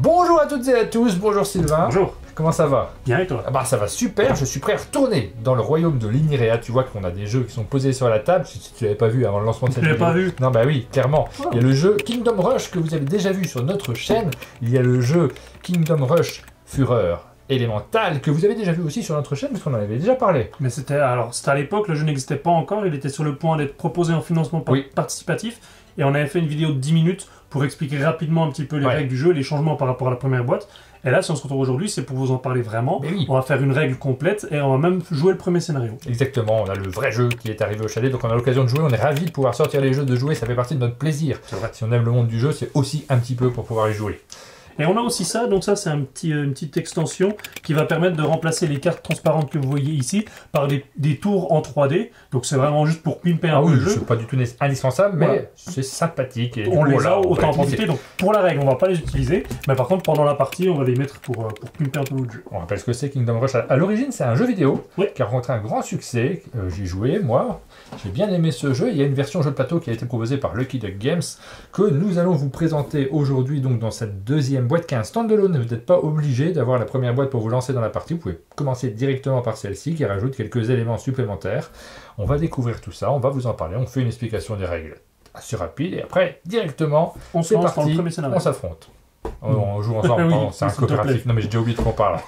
Bonjour à toutes et à tous, bonjour Sylvain. Bonjour. Comment ça va? Bien et toi? Ah bah ça va super, je suis prêt à retourner dans le royaume de l'Inirea. Tu vois qu'on a des jeux qui sont posés sur la table, si tu l'avais pas vu avant le lancement de cette vidéo. Tu l'avais pas vu? Non bah oui, clairement. Oh. Il y a le jeu Kingdom Rush que vous avez déjà vu sur notre chaîne. Il y a le jeu Kingdom Rush Fureur Élémental que vous avez déjà vu aussi sur notre chaîne parce qu'on en avait déjà parlé. Mais c'était à l'époque, le jeu n'existait pas encore, il était sur le point d'être proposé en financement participatif et on avait fait une vidéo de 10 minutes pour expliquer rapidement un petit peu les règles du jeu et les changements par rapport à la première boîte. Et là, si on se retrouve aujourd'hui, c'est pour vous en parler vraiment. Mais oui. On va faire une règle complète et on va même jouer le premier scénario. Exactement, on a le vrai jeu qui est arrivé au chalet, donc on a l'occasion de jouer, on est ravis de pouvoir sortir les jeux, de jouer, ça fait partie de notre plaisir. C'est vrai. Si on aime le monde du jeu, c'est aussi un petit peu pour pouvoir y jouer. Et on a aussi ça, donc ça c'est une petite extension qui va permettre de remplacer les cartes transparentes que vous voyez ici par des tours en 3D. Donc c'est vraiment juste pour pimper un peu le jeu. C'est pas du tout indispensable, mais voilà. C'est sympathique. Et on les a autant en profiter. profiter. Donc pour la règle, on va pas les utiliser, mais par contre pendant la partie, on va les mettre pour pimper un peu le jeu. On rappelle ce que c'est Kingdom Rush. À l'origine, c'est un jeu vidéo Oui. qui a rencontré un grand succès. J'ai joué, moi. J'ai bien aimé ce jeu. Il y a une version jeu de plateau qui a été proposée par Lucky Duck Games que nous allons vous présenter aujourd'hui donc dans cette deuxième boîte qui est un standalone. Vous n'êtes pas obligé d'avoir la première boîte pour vous lancer dans la partie. Vous pouvez commencer directement par celle-ci qui rajoute quelques éléments supplémentaires. On va découvrir tout ça, on va vous en parler. On fait une explication des règles assez rapide et après, directement, on se lance dans le premier scénario. On s'affronte. On joue ensemble, oui, c'est un coopératif. Non mais j'ai déjà oublié de qu'on parle.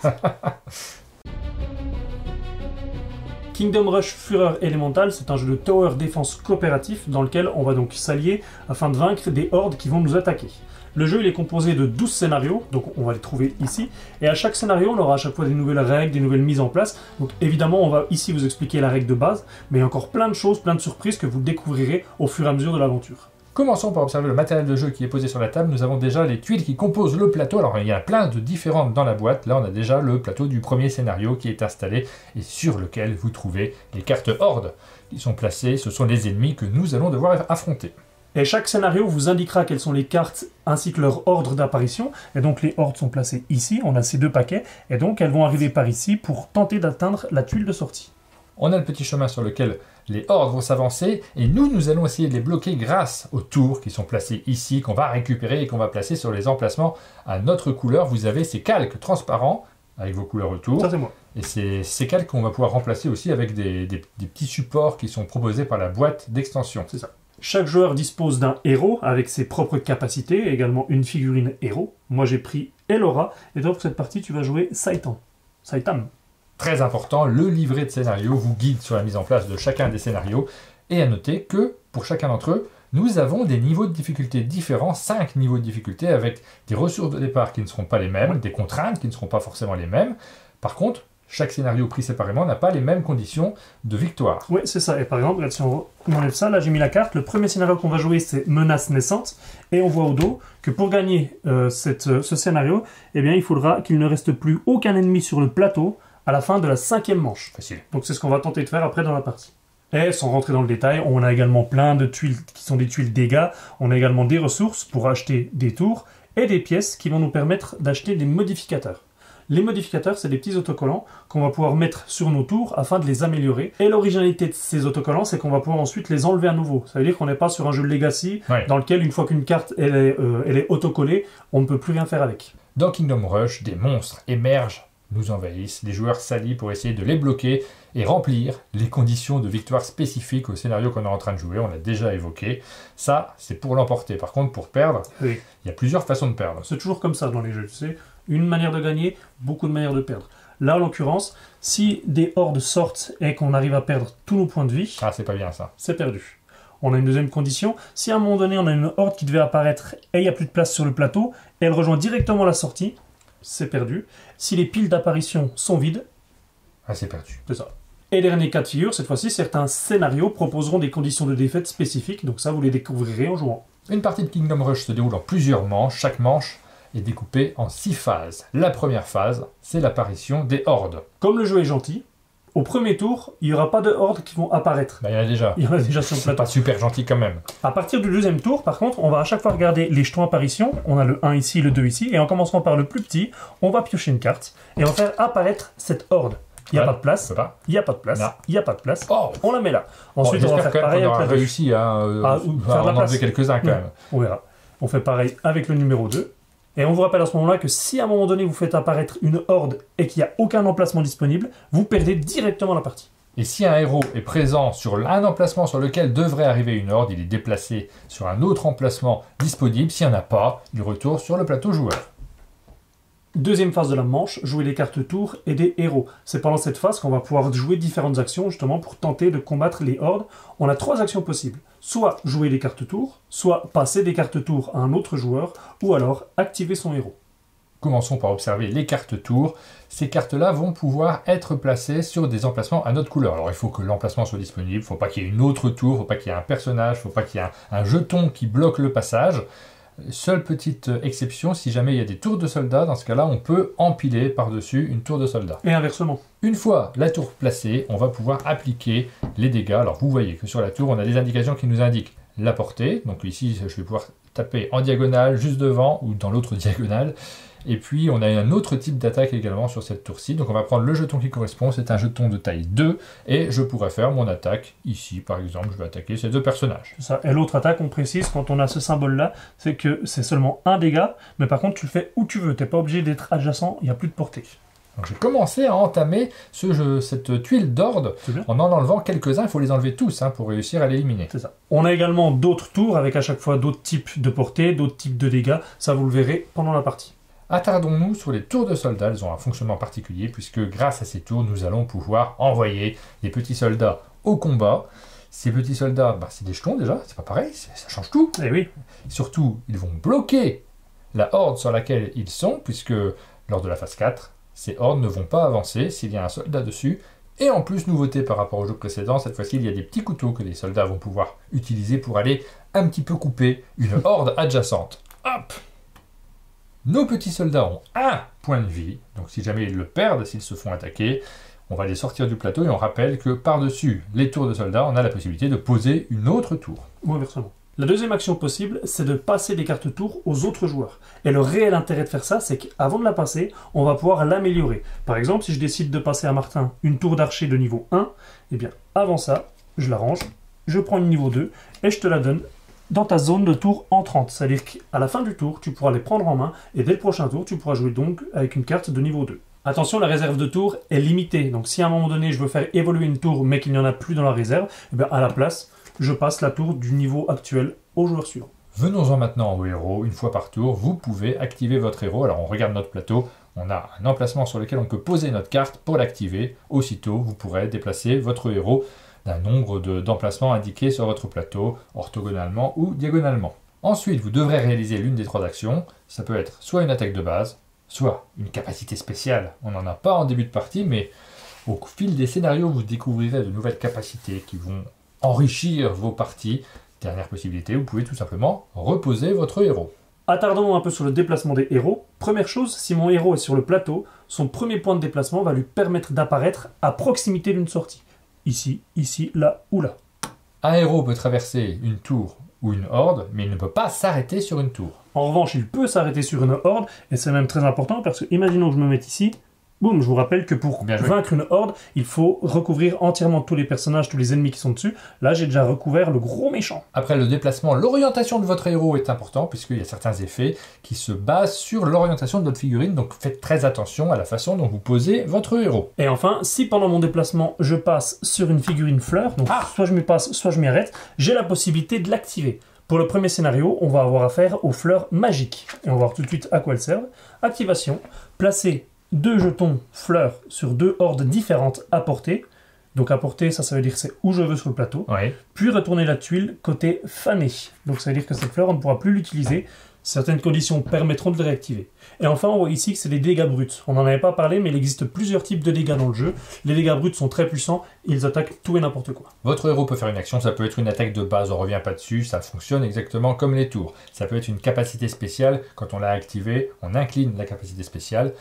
Kingdom Rush Fureur Élémental, c'est un jeu de tower défense coopératif dans lequel on va donc s'allier afin de vaincre des hordes qui vont nous attaquer. Le jeu il est composé de 12 scénarios, donc on va les trouver ici, et à chaque scénario on aura à chaque fois des nouvelles règles, des nouvelles mises en place, donc évidemment on va ici vous expliquer la règle de base, mais il y a encore plein de choses, plein de surprises que vous découvrirez au fur et à mesure de l'aventure. Commençons par observer le matériel de jeu qui est posé sur la table. Nous avons déjà les tuiles qui composent le plateau. Alors il y en a plein de différentes dans la boîte. Là on a déjà le plateau du premier scénario qui est installé et sur lequel vous trouvez les cartes hordes qui sont placées. Ce sont les ennemis que nous allons devoir affronter. Et chaque scénario vous indiquera quelles sont les cartes ainsi que leur ordre d'apparition. Et donc les hordes sont placées ici, on a ces deux paquets, et donc elles vont arriver par ici pour tenter d'atteindre la tuile de sortie. On a le petit chemin sur lequel les hordes vont s'avancer, et nous allons essayer de les bloquer grâce aux tours qui sont placés ici, qu'on va récupérer et qu'on va placer sur les emplacements à notre couleur. Vous avez ces calques transparents avec vos couleurs autour. Ça c'est moi. Et c'est ces calques qu'on va pouvoir remplacer aussi avec des petits supports qui sont proposés par la boîte d'extension. C'est ça. Chaque joueur dispose d'un héros avec ses propres capacités, et également une figurine héros. Moi j'ai pris Elora, et donc pour cette partie tu vas jouer Saitam. Très important, le livret de scénario vous guide sur la mise en place de chacun des scénarios. Et à noter que pour chacun d'entre eux, nous avons des niveaux de difficulté différents, 5 niveaux de difficulté avec des ressources de départ qui ne seront pas les mêmes, des contraintes qui ne seront pas forcément les mêmes. Par contre, chaque scénario pris séparément n'a pas les mêmes conditions de victoire. Oui, c'est ça. Et par exemple, si on enlève ça, là j'ai mis la carte. Le premier scénario qu'on va jouer, c'est Menace naissante. Et on voit au dos que pour gagner ce scénario, eh bien, il faudra qu'il ne reste plus aucun ennemi sur le plateau à la fin de la 5e manche. Facile. Donc c'est ce qu'on va tenter de faire après dans la partie. Et sans rentrer dans le détail, on a également plein de tuiles qui sont des tuiles dégâts. On a également des ressources pour acheter des tours et des pièces qui vont nous permettre d'acheter des modificateurs. Les modificateurs, c'est des petits autocollants qu'on va pouvoir mettre sur nos tours afin de les améliorer. Et l'originalité de ces autocollants, c'est qu'on va pouvoir ensuite les enlever à nouveau. Ça veut dire qu'on n'est pas sur un jeu Legacy dans lequel, une fois qu'une carte elle est autocollée, on ne peut plus rien faire avec. Dans Kingdom Rush, des monstres émergent, nous envahissent, les joueurs s'allient pour essayer de les bloquer et remplir les conditions de victoire spécifiques au scénario qu'on est en train de jouer. On l'a déjà évoqué. Ça, c'est pour l'emporter. Par contre, pour perdre, il y a plusieurs façons de perdre. C'est toujours comme ça dans les jeux, tu sais. Une manière de gagner, beaucoup de manières de perdre. Là, en l'occurrence, si des hordes sortent et qu'on arrive à perdre tous nos points de vie... Ah, c'est pas bien ça. C'est perdu. On a une deuxième condition. Si à un moment donné, on a une horde qui devait apparaître et il n'y a plus de place sur le plateau, et elle rejoint directement la sortie, c'est perdu. Si les piles d'apparition sont vides... Ah, c'est perdu. C'est ça. Et dernier cas de figure, cette fois-ci, certains scénarios proposeront des conditions de défaite spécifiques, donc ça, vous les découvrirez en jouant. Une partie de Kingdom Rush se déroule en plusieurs manches. Chaque manche est découpée en 6 phases. La première phase, c'est l'apparition des hordes. Comme le jeu est gentil, au premier tour, il n'y aura pas de hordes qui vont apparaître. Bah, il y en a déjà. Il y en a déjà sur le C'est plateau. pas super gentil quand même. À partir du deuxième tour, par contre, on va à chaque fois regarder les jetons apparition. On a le 1 ici, le 2 ici. Et en commençant par le plus petit, on va piocher une carte. Et on va faire apparaître cette horde. Il n'y a pas de place. Il n'y a pas de place. Il n'y a pas de place. Oh. On la met là. Ensuite, on va faire pareil avec la réussi à faire de la place. quelques-uns quand même. On verra. On fait pareil avec le numéro 2. Et on vous rappelle à ce moment-là que si à un moment donné vous faites apparaître une horde et qu'il n'y a aucun emplacement disponible, vous perdez directement la partie. Et si un héros est présent sur un emplacement sur lequel devrait arriver une horde, il est déplacé sur un autre emplacement disponible. S'il n'y en a pas, il retourne sur le plateau joueur. Deuxième phase de la manche, jouer les cartes tour et des héros. C'est pendant cette phase qu'on va pouvoir jouer différentes actions justement pour tenter de combattre les hordes. On a 3 actions possibles. Soit jouer les cartes tour, soit passer des cartes tour à un autre joueur, ou alors activer son héros. Commençons par observer les cartes tour. Ces cartes-là vont pouvoir être placées sur des emplacements à notre couleur. Alors il faut que l'emplacement soit disponible, il ne faut pas qu'il y ait une autre tour, il ne faut pas qu'il y ait un personnage, il ne faut pas qu'il y ait un jeton qui bloque le passage. Seule petite exception, si jamais il y a des tours de soldats, dans ce cas-là, on peut empiler par-dessus une tour de soldats. Et inversement. Une fois la tour placée, on va pouvoir appliquer les dégâts. Alors vous voyez que sur la tour, on a des indications qui nous indiquent la portée. Donc ici, je vais pouvoir taper en diagonale, juste devant, ou dans l'autre diagonale. Et puis, on a un autre type d'attaque également sur cette tour-ci. Donc, on va prendre le jeton qui correspond. C'est un jeton de taille 2. Et je pourrais faire mon attaque ici, par exemple. Je vais attaquer ces 2 personnages. C'est ça. Et l'autre attaque, on précise, quand on a ce symbole-là, c'est que c'est seulement un dégât. Mais par contre, tu le fais où tu veux. Tu n'es pas obligé d'être adjacent. Il n'y a plus de portée. Donc, je vais commencer à entamer cette tuile d'horde en enlevant quelques-uns. Il faut les enlever tous pour réussir à l'éliminer. C'est ça. On a également d'autres tours avec à chaque fois d'autres types de portée, d'autres types de dégâts. Ça, vous le verrez pendant la partie. Attardons-nous sur les tours de soldats, elles ont un fonctionnement particulier puisque grâce à ces tours, nous allons pouvoir envoyer des petits soldats au combat. Ces petits soldats, c'est des jetons déjà, c'est pas pareil, ça change tout. Et oui. Surtout, ils vont bloquer la horde sur laquelle ils sont puisque lors de la phase 4, ces hordes ne vont pas avancer s'il y a un soldat dessus. Et en plus, nouveauté par rapport au jeu précédent, cette fois-ci, il y a des petits couteaux que les soldats vont pouvoir utiliser pour aller un petit peu couper une horde adjacente. Hop! Nos petits soldats ont 1 point de vie, donc si jamais ils le perdent, s'ils se font attaquer, on va les sortir du plateau et on rappelle que par-dessus les tours de soldats, on a la possibilité de poser une autre tour. Ou inversement. La deuxième action possible, c'est de passer des cartes tour aux autres joueurs. Et le réel intérêt de faire ça, c'est qu'avant de la passer, on va pouvoir l'améliorer. Par exemple, si je décide de passer à Martin une tour d'archer de niveau 1, eh bien avant ça, je la range, je prends une niveau 2 et je te la donne dans ta zone de tour entrante. C'est-à-dire qu'à la fin du tour, tu pourras les prendre en main et dès le prochain tour, tu pourras jouer donc avec une carte de niveau 2. Attention, la réserve de tour est limitée. Donc si à un moment donné, je veux faire évoluer une tour mais qu'il n'y en a plus dans la réserve, eh bien, à la place, je passe la tour du niveau actuel au joueur suivant. Venons-en maintenant au héros. Une fois par tour, vous pouvez activer votre héros. Alors on regarde notre plateau. On a un emplacement sur lequel on peut poser notre carte pour l'activer. Aussitôt, vous pourrez déplacer votre héros d'un nombre d'emplacements indiqués sur votre plateau, orthogonalement ou diagonalement. Ensuite, vous devrez réaliser l'une des 3 actions. Ça peut être soit une attaque de base, soit une capacité spéciale. On n'en a pas en début de partie, mais au fil des scénarios, vous découvrirez de nouvelles capacités qui vont enrichir vos parties. Dernière possibilité, vous pouvez tout simplement reposer votre héros. Attardons un peu sur le déplacement des héros. Première chose, si mon héros est sur le plateau, son premier point de déplacement va lui permettre d'apparaître à proximité d'une sortie. Ici, ici, là ou là. Un héros peut traverser une tour ou une horde, mais il ne peut pas s'arrêter sur une tour. En revanche, il peut s'arrêter sur une horde, et c'est même très important parce que, imaginons que je me mette ici, boum, je vous rappelle que pour vaincre une horde, il faut recouvrir entièrement tous les personnages, tous les ennemis qui sont dessus. Là, j'ai déjà recouvert le gros méchant. Après le déplacement, l'orientation de votre héros est important, puisqu'il y a certains effets qui se basent sur l'orientation de votre figurine, donc faites très attention à la façon dont vous posez votre héros. Et enfin, si pendant mon déplacement, je passe sur une figurine fleur, donc soit je m'y passe, soit je m'y arrête, j'ai la possibilité de l'activer. Pour le premier scénario, on va avoir affaire aux fleurs magiques. Et on va voir tout de suite à quoi elles servent. Activation, placer 2 jetons fleurs sur 2 hordes différentes à portée. Donc à portée, ça veut dire que c'est où je veux sur le plateau. Oui. Puis retourner la tuile côté fané. Donc ça veut dire que cette fleur, on ne pourra plus l'utiliser. Certaines conditions permettront de le réactiver. Et enfin, on voit ici que c'est des dégâts bruts. On n'en avait pas parlé, mais il existe plusieurs types de dégâts dans le jeu. Les dégâts bruts sont très puissants, ils attaquent tout et n'importe quoi. Votre héros peut faire une action, ça peut être une attaque de base, on ne revient pas dessus, ça fonctionne exactement comme les tours. Ça peut être une capacité spéciale, quand on l'a activée, on incline la capacité spéciale.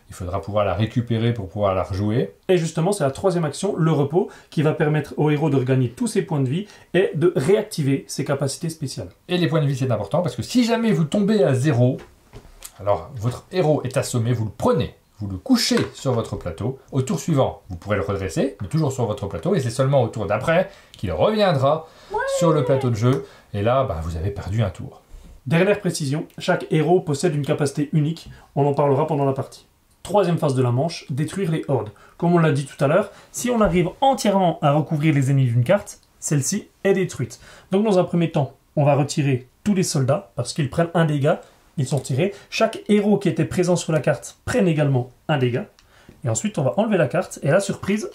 Il faudra pouvoir la récupérer pour pouvoir la rejouer. Et justement, c'est la 3e action, le repos, qui va permettre au héros de regagner tous ses points de vie et de réactiver ses capacités spéciales. Et les points de vie, c'est important, parce que si jamais vous tombez à 0, alors votre héros est assommé, vous le prenez, vous le couchez sur votre plateau. Au tour suivant, vous pourrez le redresser, mais toujours sur votre plateau, et c'est seulement au tour d'après qu'il reviendra sur le plateau de jeu. Et là, vous avez perdu un tour. Dernière précision, chaque héros possède une capacité unique, on en parlera pendant la partie. Troisième phase de la manche, détruire les hordes. Comme on l'a dit tout à l'heure, si on arrive entièrement à recouvrir les ennemis d'une carte, celle-ci est détruite. Donc dans un premier temps, on va retirer tous les soldats, parce qu'ils prennent un dégât, ils sont tirés. Chaque héros qui était présent sur la carte prenne également un dégât. Et ensuite, on va enlever la carte, et la surprise,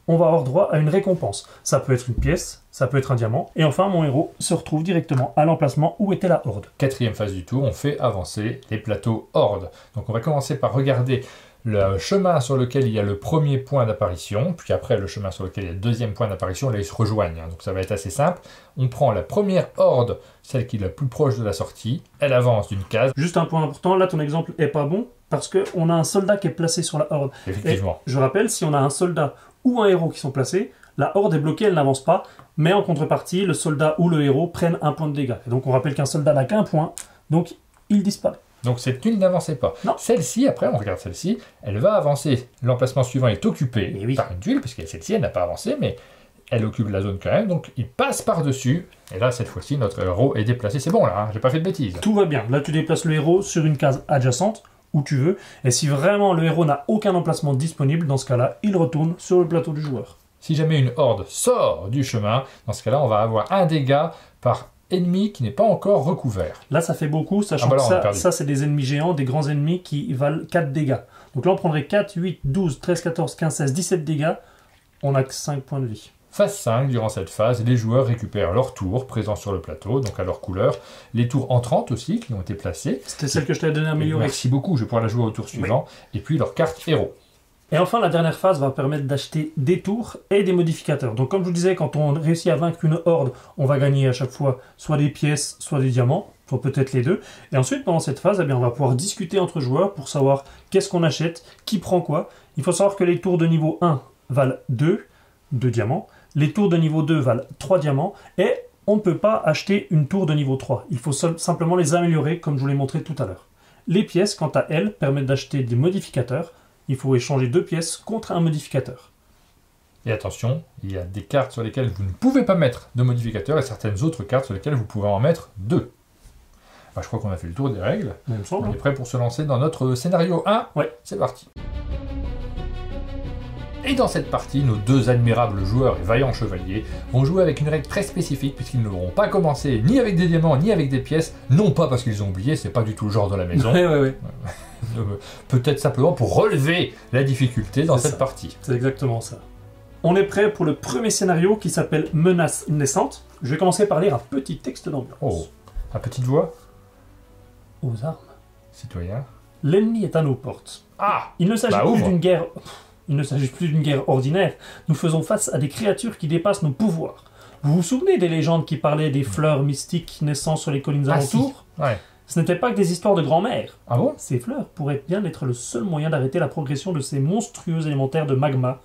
on va avoir droit à une récompense. Ça peut être une pièce, ça peut être un diamant, et enfin mon héros se retrouve directement à l'emplacement où était la horde. Quatrième phase du tour, on fait avancer les plateaux hordes. Donc on va commencer par regarder le chemin sur lequel il y a le premier point d'apparition, puis après le chemin sur lequel il y a le deuxième point d'apparition, là ils se rejoignent, donc ça va être assez simple. On prend la première horde, celle qui est la plus proche de la sortie, elle avance d'une case. Juste un point important, là ton exemple est pas bon, parce qu'on a un soldat qui est placé sur la horde. Effectivement. Et je rappelle, si on a un soldat ou un héros qui sont placés, la horde est bloquée, elle n'avance pas, mais en contrepartie, le soldat ou le héros prennent un point de dégâts. Et donc on rappelle qu'un soldat n'a qu'un point, donc il disparaît. Donc cette tuile n'avançait pas. Non. Celle-ci, après on regarde celle-ci, elle va avancer. L'emplacement suivant est occupé par une tuile, puisque celle-ci elle n'a pas avancé, mais elle occupe la zone quand même, donc il passe par-dessus. Et là, cette fois-ci, notre héros est déplacé. C'est bon là, hein, j'ai pas fait de bêtises. Tout va bien. Là, tu déplaces le héros sur une case adjacente, où tu veux. Et si vraiment le héros n'a aucun emplacement disponible, dans ce cas-là, il retourne sur le plateau du joueur. Si jamais une horde sort du chemin, dans ce cas-là, on va avoir un dégât par ennemi qui n'est pas encore recouvert. Là, ça fait beaucoup, sachant que ça c'est des ennemis géants, des grands ennemis qui valent 4 dégâts. Donc là, on prendrait 4, 8, 12, 13, 14, 15, 16, 17 dégâts. On n'a que 5 points de vie. Phase 5, durant cette phase, les joueurs récupèrent leurs tours présents sur le plateau, donc à leur couleur. Les tours entrantes aussi, qui ont été placées. C'était celle que je t'avais donné à améliorer. Merci beaucoup, je vais pouvoir la jouer au tour suivant. Oui. Et puis leur carte héros. Et enfin, la dernière phase va permettre d'acheter des tours et des modificateurs. Donc comme je vous disais, quand on réussit à vaincre une horde, on va gagner à chaque fois soit des pièces, soit des diamants, soit peut-être les deux. Et ensuite, pendant cette phase, eh bien, on va pouvoir discuter entre joueurs pour savoir qu'est-ce qu'on achète, qui prend quoi. Il faut savoir que les tours de niveau 1 valent 2 diamants. Les tours de niveau 2 valent 3 diamants. Et on ne peut pas acheter une tour de niveau 3. Il faut simplement les améliorer, comme je vous l'ai montré tout à l'heure. Les pièces, quant à elles, permettent d'acheter des modificateurs. Il faut échanger 2 pièces contre un modificateur. Et attention, il y a des cartes sur lesquelles vous ne pouvez pas mettre de modificateur et certaines autres cartes sur lesquelles vous pouvez en mettre 2. Enfin, je crois qu'on a fait le tour des règles. On est prêt pour se lancer dans notre scénario 1. Ouais. C'est parti. Et dans cette partie, nos deux admirables joueurs et vaillants chevaliers vont jouer avec une règle très spécifique puisqu'ils ne vont pas commencer ni avec des diamants ni avec des pièces, non pas parce qu'ils ont oublié, c'est pas du tout le genre de la maison. Ouais. Peut-être simplement pour relever la difficulté dans cette partie. C'est exactement ça. On est prêt pour le premier scénario qui s'appelle Menace naissante. Je vais commencer par lire un petit texte d'ambiance. Oh, à petite voix. Aux armes. Citoyen. L'ennemi est à nos portes. Ah, il ne s'agit plus d'une guerre. Il ne s'agit plus d'une guerre ordinaire. Nous faisons face à des créatures qui dépassent nos pouvoirs. Vous vous souvenez des légendes qui parlaient des fleurs mystiques naissant sur les collines alentours? Si. Ouais. Ce n'était pas que des histoires de grand-mère. Ah bon? Ces fleurs pourraient bien être le seul moyen d'arrêter la progression de ces monstrueux élémentaires de magma.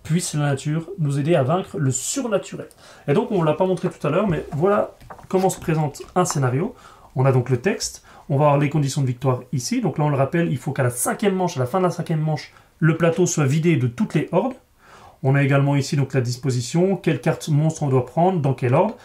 Puisse la nature nous aider à vaincre le surnaturel. Et donc, on ne l'a pas montré tout à l'heure, mais voilà comment se présente un scénario. On a donc le texte, on va avoir les conditions de victoire ici. Donc là, on le rappelle, il faut qu'à la cinquième manche, à la fin de la cinquième manche, le plateau soit vidé de toutes les hordes. On a également ici donc la disposition, quelle carte monstre on doit prendre, dans quel ordre.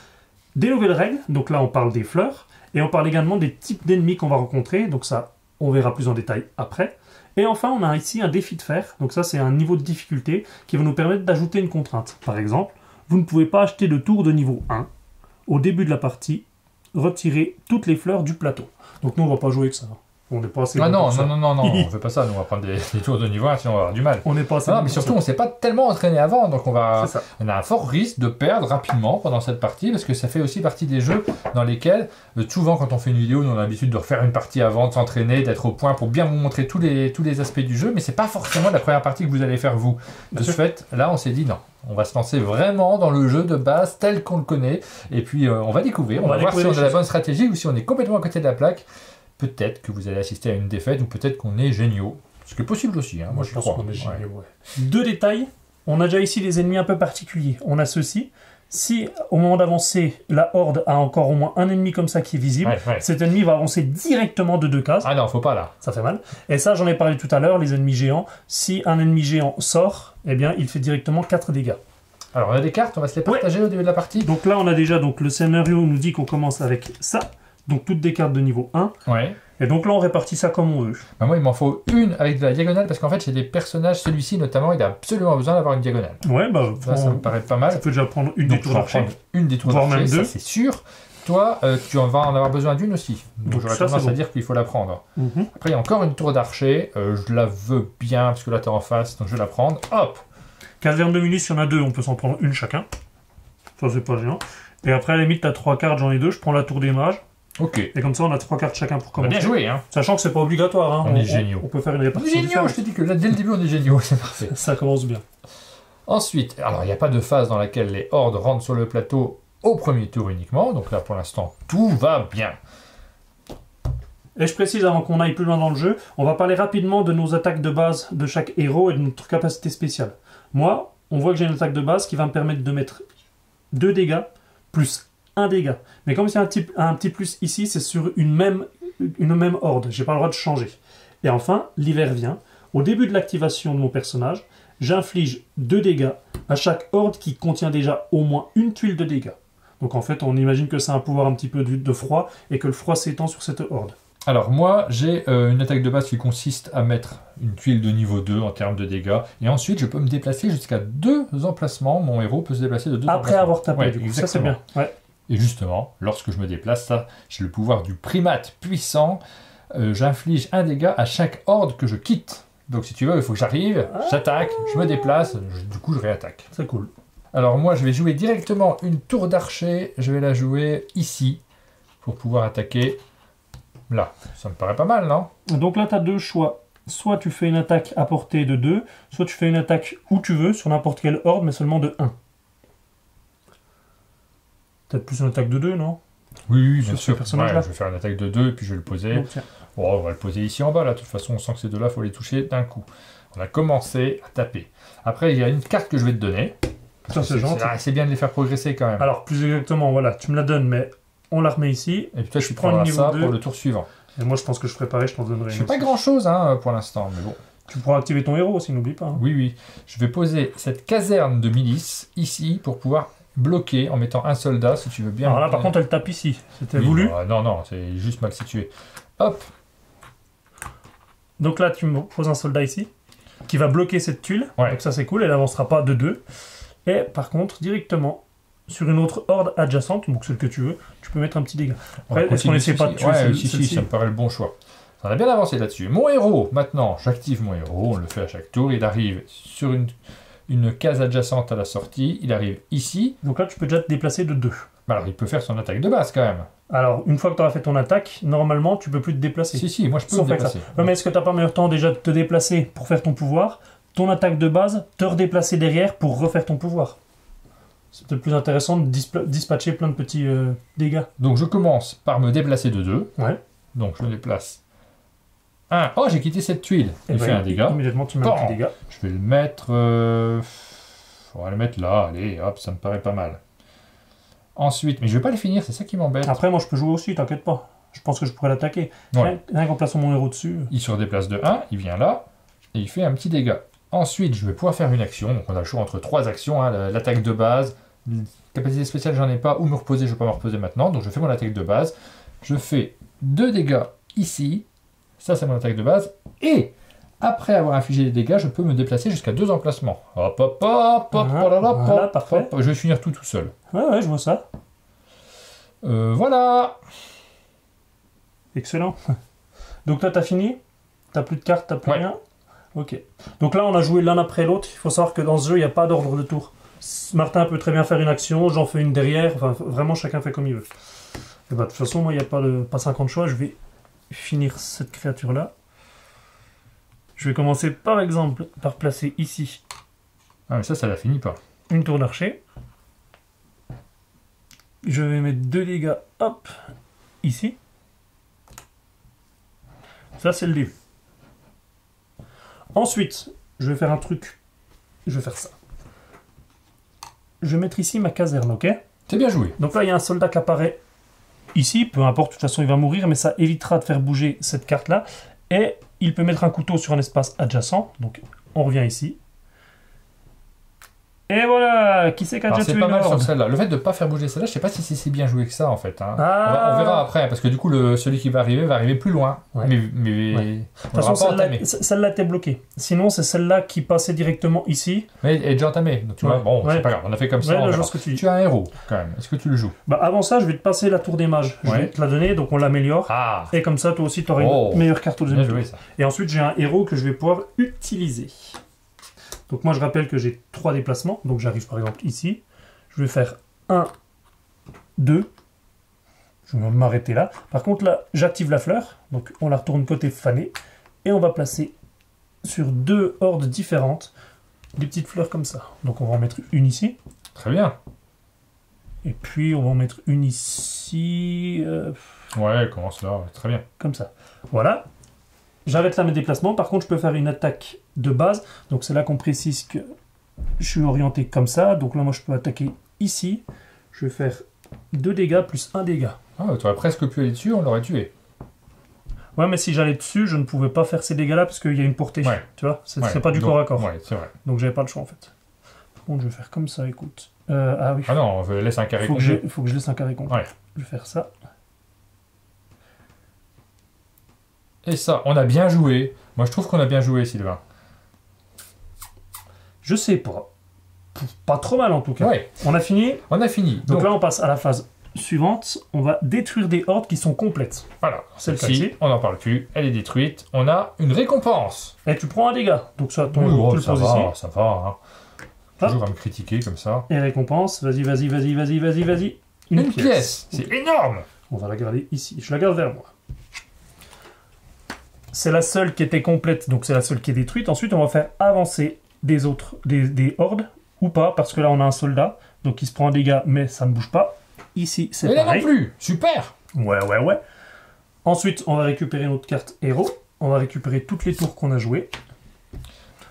Des nouvelles règles, donc là on parle des fleurs, et on parle également des types d'ennemis qu'on va rencontrer, donc ça on verra plus en détail après. Et enfin on a ici un défi de fer, donc ça c'est un niveau de difficulté qui va nous permettre d'ajouter une contrainte. Par exemple, vous ne pouvez pas acheter de tour de niveau 1, au début de la partie, retirer toutes les fleurs du plateau. Donc nous on va pas jouer avec ça. On n'est pas assez non, on fait pas ça, nous on va prendre des tours de niveau 1, sinon on va avoir du mal. On n'est pas assez mais surtout on s'est pas tellement entraîné avant, donc on a un fort risque de perdre rapidement pendant cette partie, parce que ça fait aussi partie des jeux dans lesquels, souvent quand on fait une vidéo, nous on a l'habitude de refaire une partie avant, de s'entraîner, d'être au point pour bien vous montrer tous les aspects du jeu, mais c'est pas forcément la première partie que vous allez faire vous. De ce fait, là on s'est dit non. On va se lancer vraiment dans le jeu de base tel qu'on le connaît, et puis on va découvrir, on va voir si on a la bonne stratégie ou si on est complètement à côté de la plaque. Peut-être que vous allez assister à une défaite ou peut-être qu'on est géniaux. Ce qui est possible aussi, hein, moi je crois. Qu'on est géniaux, ouais. Deux détails. On a déjà ici des ennemis un peu particuliers. On a ceux-ci. Si au moment d'avancer, la horde a encore au moins un ennemi comme ça qui est visible, cet ennemi va avancer directement de 2 cases. Ah non, faut pas là. Ça fait mal. Et ça, j'en ai parlé tout à l'heure, les ennemis géants. Si un ennemi géant sort, eh bien, il fait directement 4 dégâts. Alors on a des cartes, on va se les partager au début de la partie. Donc là, on a déjà le scénario nous dit qu'on commence avec ça. Donc toutes des cartes de niveau 1. Ouais. Et donc là, on répartit ça comme on veut. Bah, moi, il m'en faut une avec de la diagonale parce qu'en fait, j'ai des personnages, celui-ci notamment, il a absolument besoin d'avoir une diagonale. Ouais, bah, Ça me paraît pas mal. tu peux déjà prendre une des tours d'archer. Une des tours Voire d'archer, même ça deux. c'est sûr. Toi, tu en vas en avoir besoin d'une aussi. Donc j'aurais ça, tendance c'est à bon. dire qu'il faut la prendre. Mhm. Après, il y a encore une tour d'archer. Je la veux bien parce que là, tu es en face, donc je vais la prendre. Hop! Caserne de milice, il y en a 2, on peut s'en prendre une chacun. Ça, c'est pas gênant. Et après, à la limite, t'as 3 cartes, j'en ai 2, je prends la tour des mages. Ok. Et comme ça, on a 3 cartes chacun pour On va commencer. bien jouer, hein. Sachant que c'est pas obligatoire. Hein. On est géniaux. On peut faire une On est répartition géniaux, différente. je te dis que là, dès le début, on est géniaux, c'est parfait. Ça commence bien. Ensuite, alors il n'y a pas de phase dans laquelle les hordes rentrent sur le plateau au premier tour uniquement, donc là pour l'instant tout va bien. Et je précise avant qu'on aille plus loin dans le jeu, on va parler rapidement de nos attaques de base de chaque héros et de notre capacité spéciale. Moi, on voit que j'ai une attaque de base qui va me permettre de mettre 2 dégâts plus 1 dégât. Mais comme c'est un petit plus ici, c'est sur une même horde. J'ai pas le droit de changer. Et enfin, l'hiver vient. Au début de l'activation de mon personnage, j'inflige 2 dégâts à chaque horde qui contient déjà au moins une tuile de dégâts. Donc en fait, on imagine que c'est un pouvoir un petit peu de froid et que le froid s'étend sur cette horde. Alors moi j'ai une attaque de base qui consiste à mettre une tuile de niveau 2 en termes de dégâts, et ensuite je peux me déplacer jusqu'à 2 emplacements, mon héros peut se déplacer de 2 emplacements. Après avoir tapé, Ouais, du coup, exactement. ça c'est bien. Ouais. Et justement, lorsque je me déplace, ça, j'ai le pouvoir du primate puissant, j'inflige un dégât à chaque horde que je quitte. Donc si tu veux, il faut que j'arrive, j'attaque, je me déplace, du coup je réattaque. C'est cool. Alors moi je vais jouer directement une tour d'archer, je vais la jouer ici, pour pouvoir attaquer là. Ça me paraît pas mal, non? Donc là, tu as 2 choix. Soit tu fais une attaque à portée de 2, soit tu fais une attaque où tu veux, sur n'importe quelle horde, mais seulement de 1. Peut-être plus une attaque de 2, non? Oui, bien Sur ce sûr. personnage-là. Ouais, je vais faire une attaque de 2 et puis je vais le poser. Donc, tiens. Oh, on va le poser ici en bas, là. De toute façon, on sent que ces deux-là, il faut les toucher d'un coup. On a commencé à taper. Après, il y a une carte que je vais te donner. Ça, c'est gentil. C'est bien de les faire progresser quand même. Alors, plus exactement, voilà, tu me la donnes, mais on la remet ici. Et puis toi, tu prends le prendras niveau ça 2. pour le tour suivant. Et moi, je pense que je ferai pareil, je t'en donnerai Je une fais pas aussi. grand-chose hein, pour l'instant, mais bon. Tu pourras activer ton héros aussi, n'oublie pas. Hein. Oui, oui. Je vais poser cette caserne de milice ici pour pouvoir bloquer en mettant un soldat, si tu veux bien. Alors là, par contre, elle tape ici. C'était Oui, voulu. bah, non, non, c'est juste mal situé. Hop. Donc là, tu me poses un soldat ici, qui va bloquer cette tuile. Ouais. Donc ça, c'est cool, elle n'avancera pas de 2. Et par contre, directement, sur une autre horde adjacente, donc celle que tu veux, tu peux mettre un petit dégât. On va Après, est-ce qu'on continuer essaie pas de ceci. tuer Ouais, si, celle-ci ça me paraît le bon choix. On a bien avancé là-dessus. Mon héros, maintenant, j'active mon héros, on le fait à chaque tour. Il arrive sur une case adjacente à la sortie, il arrive ici. Donc là, tu peux déjà te déplacer de 2. Alors, il peut faire son attaque de base quand même. Alors, une fois que tu auras fait ton attaque, normalement, tu peux plus te déplacer. Si, moi je peux Sauf me avec ça. déplacer. Ouais, mais est-ce que tu n'as pas meilleur temps déjà de te déplacer pour faire ton pouvoir, ton attaque de base, te redéplacer derrière pour refaire ton pouvoir? C'est peut-être plus intéressant de dispatcher plein de petits dégâts. Donc, je commence par me déplacer de 2. Ouais. Donc, je me déplace. 1. Oh, j'ai quitté cette tuile. Et Il fait un dégât. Immédiatement, tu mets un Bon. petit dégât. Je vais le mettre... On va le mettre là, allez, hop, ça me paraît pas mal. Ensuite, mais je vais pas le finir, c'est ça qui m'embête. Après, moi, je peux jouer aussi, t'inquiète pas. Je pense que je pourrais l'attaquer. Ouais. Rien qu'en plaçant mon héros dessus. Il se redéplace de 1, il vient là, et il fait un petit dégât. Ensuite, je vais pouvoir faire une action, donc on a le choix entre 3 actions, hein, l'attaque de base, capacité spéciale, j'en ai pas, ou me reposer, je vais pas me reposer maintenant, donc je fais mon attaque de base, je fais 2 dégâts ici, ça c'est mon attaque de base, et après avoir infligé des dégâts, je peux me déplacer jusqu'à 2 emplacements. Hop, hop, hop, hop, Voilà, voilà, parfait. je vais finir tout seul. Ouais, je vois ça. Voilà. Excellent. Donc toi, t'as fini? T'as plus de cartes, t'as plus Ouais. rien? Ok. Donc là, on a joué l'un après l'autre. Il faut savoir que dans ce jeu, il n'y a pas d'ordre de tour. Martin peut très bien faire une action, j'en fais une derrière. Enfin, vraiment, chacun fait comme il veut. Et bah, de toute façon, moi, il n'y a pas 50 choix. Je vais finir cette créature-là. Je vais commencer, par exemple, par placer ici Ah, mais ça la finit pas. une tour d'archer. Je vais mettre 2 dégâts, hop, ici. Ça, c'est le début. Ensuite, je vais faire un truc. Je vais faire ça. Je vais mettre ici ma caserne, ok? C'est bien joué. Donc là, il y a un soldat qui apparaît ici. Peu importe, de toute façon, il va mourir, mais ça évitera de faire bouger cette carte-là. Et il peut mettre un couteau sur un espace adjacent. Donc, on revient ici. Et voilà, qui c'est qui a Alors, déjà c'est tué pas une mal sur horde? celle-là. Le fait de ne pas faire bouger celle-là, je sais pas si c'est si bien joué que ça en fait. Hein. Ah. On verra après, parce que du coup, celui qui va arriver plus loin. Ouais. Mais Ouais. De on toute façon, l'aura pas entamé. celle-là était bloquée. Sinon, c'est celle-là qui passait directement ici. Mais elle est déjà entamée. Donc tu vois, Ouais. bon, Ouais. c'est pas grave, on a fait comme ça. Ouais, on là, je verra. vois ce que tu dis. Tu as un héros quand même. Est-ce que tu le joues? Bah, avant ça, je vais te passer la tour des mages. Je Ouais. vais te la donner, donc on l'améliore. Ah, Et comme ça, toi aussi, tu auras Oh. une meilleure carte au bien deuxième joué tour. ça. Et ensuite, j'ai un héros que je vais pouvoir utiliser. Donc moi, je rappelle que j'ai 3 déplacements. Donc j'arrive par exemple ici. Je vais faire 1, 2. Je vais m'arrêter là. Par contre, là, j'active la fleur. Donc on la retourne côté fané. Et on va placer sur 2 hordes différentes des petites fleurs comme ça. Donc on va en mettre une ici. Très bien. Et puis on va en mettre une ici. Ouais, commence là. Très bien. Comme ça. Voilà. J'arrête là mes déplacements. Par contre, je peux faire une attaque de base. Donc c'est là qu'on précise que je suis orienté comme ça. Donc là, moi, je peux attaquer ici. Je vais faire 2 dégâts plus 1 dégât. Ah, tu aurais presque pu aller dessus, on l'aurait tué. Ouais, mais si j'allais dessus, je ne pouvais pas faire ces dégâts-là parce qu'il y a une portée. Ouais. Tu vois, ce ne Ouais, serait pas du donc- corps à corps. Ouais, c'est vrai. Donc j'avais pas le choix en fait. Par contre, je vais faire comme ça, écoute. Ah oui. Ah non, on laisse un carré Faut que, complet. faut que je laisse un carré complet. Ouais. Je vais faire ça. Et ça, on a bien joué. Moi, je trouve qu'on a bien joué, Sylvain. Je sais pas. Pas trop mal en tout cas. Ouais, On a fini. on a fini. Donc là, on passe à la phase suivante. On va détruire des hordes qui sont complètes. voilà. C'est le Celle-ci, cas. on n'en parle plus. Elle est détruite. On a une récompense. Et tu prends un dégât. Donc ça, ton Oui, héros, oh, tu le ça poses va, ici. ça va. Hein. Hop. Toujours à me critiquer comme ça. Et récompense. Vas-y, vas-y, vas-y, vas-y, vas-y, vas-y. Une pièce. C'est énorme. On va la garder ici. Je la garde vers moi. C'est la seule qui était complète, donc c'est la seule qui est détruite. Ensuite, on va faire avancer des autres, des hordes, ou pas, parce que là, on a un soldat, donc il se prend un dégât, mais ça ne bouge pas. Ici, c'est Et là non pareil. plus. Super. Ouais. Ensuite, on va récupérer notre carte héros. On va récupérer toutes les tours qu'on a jouées.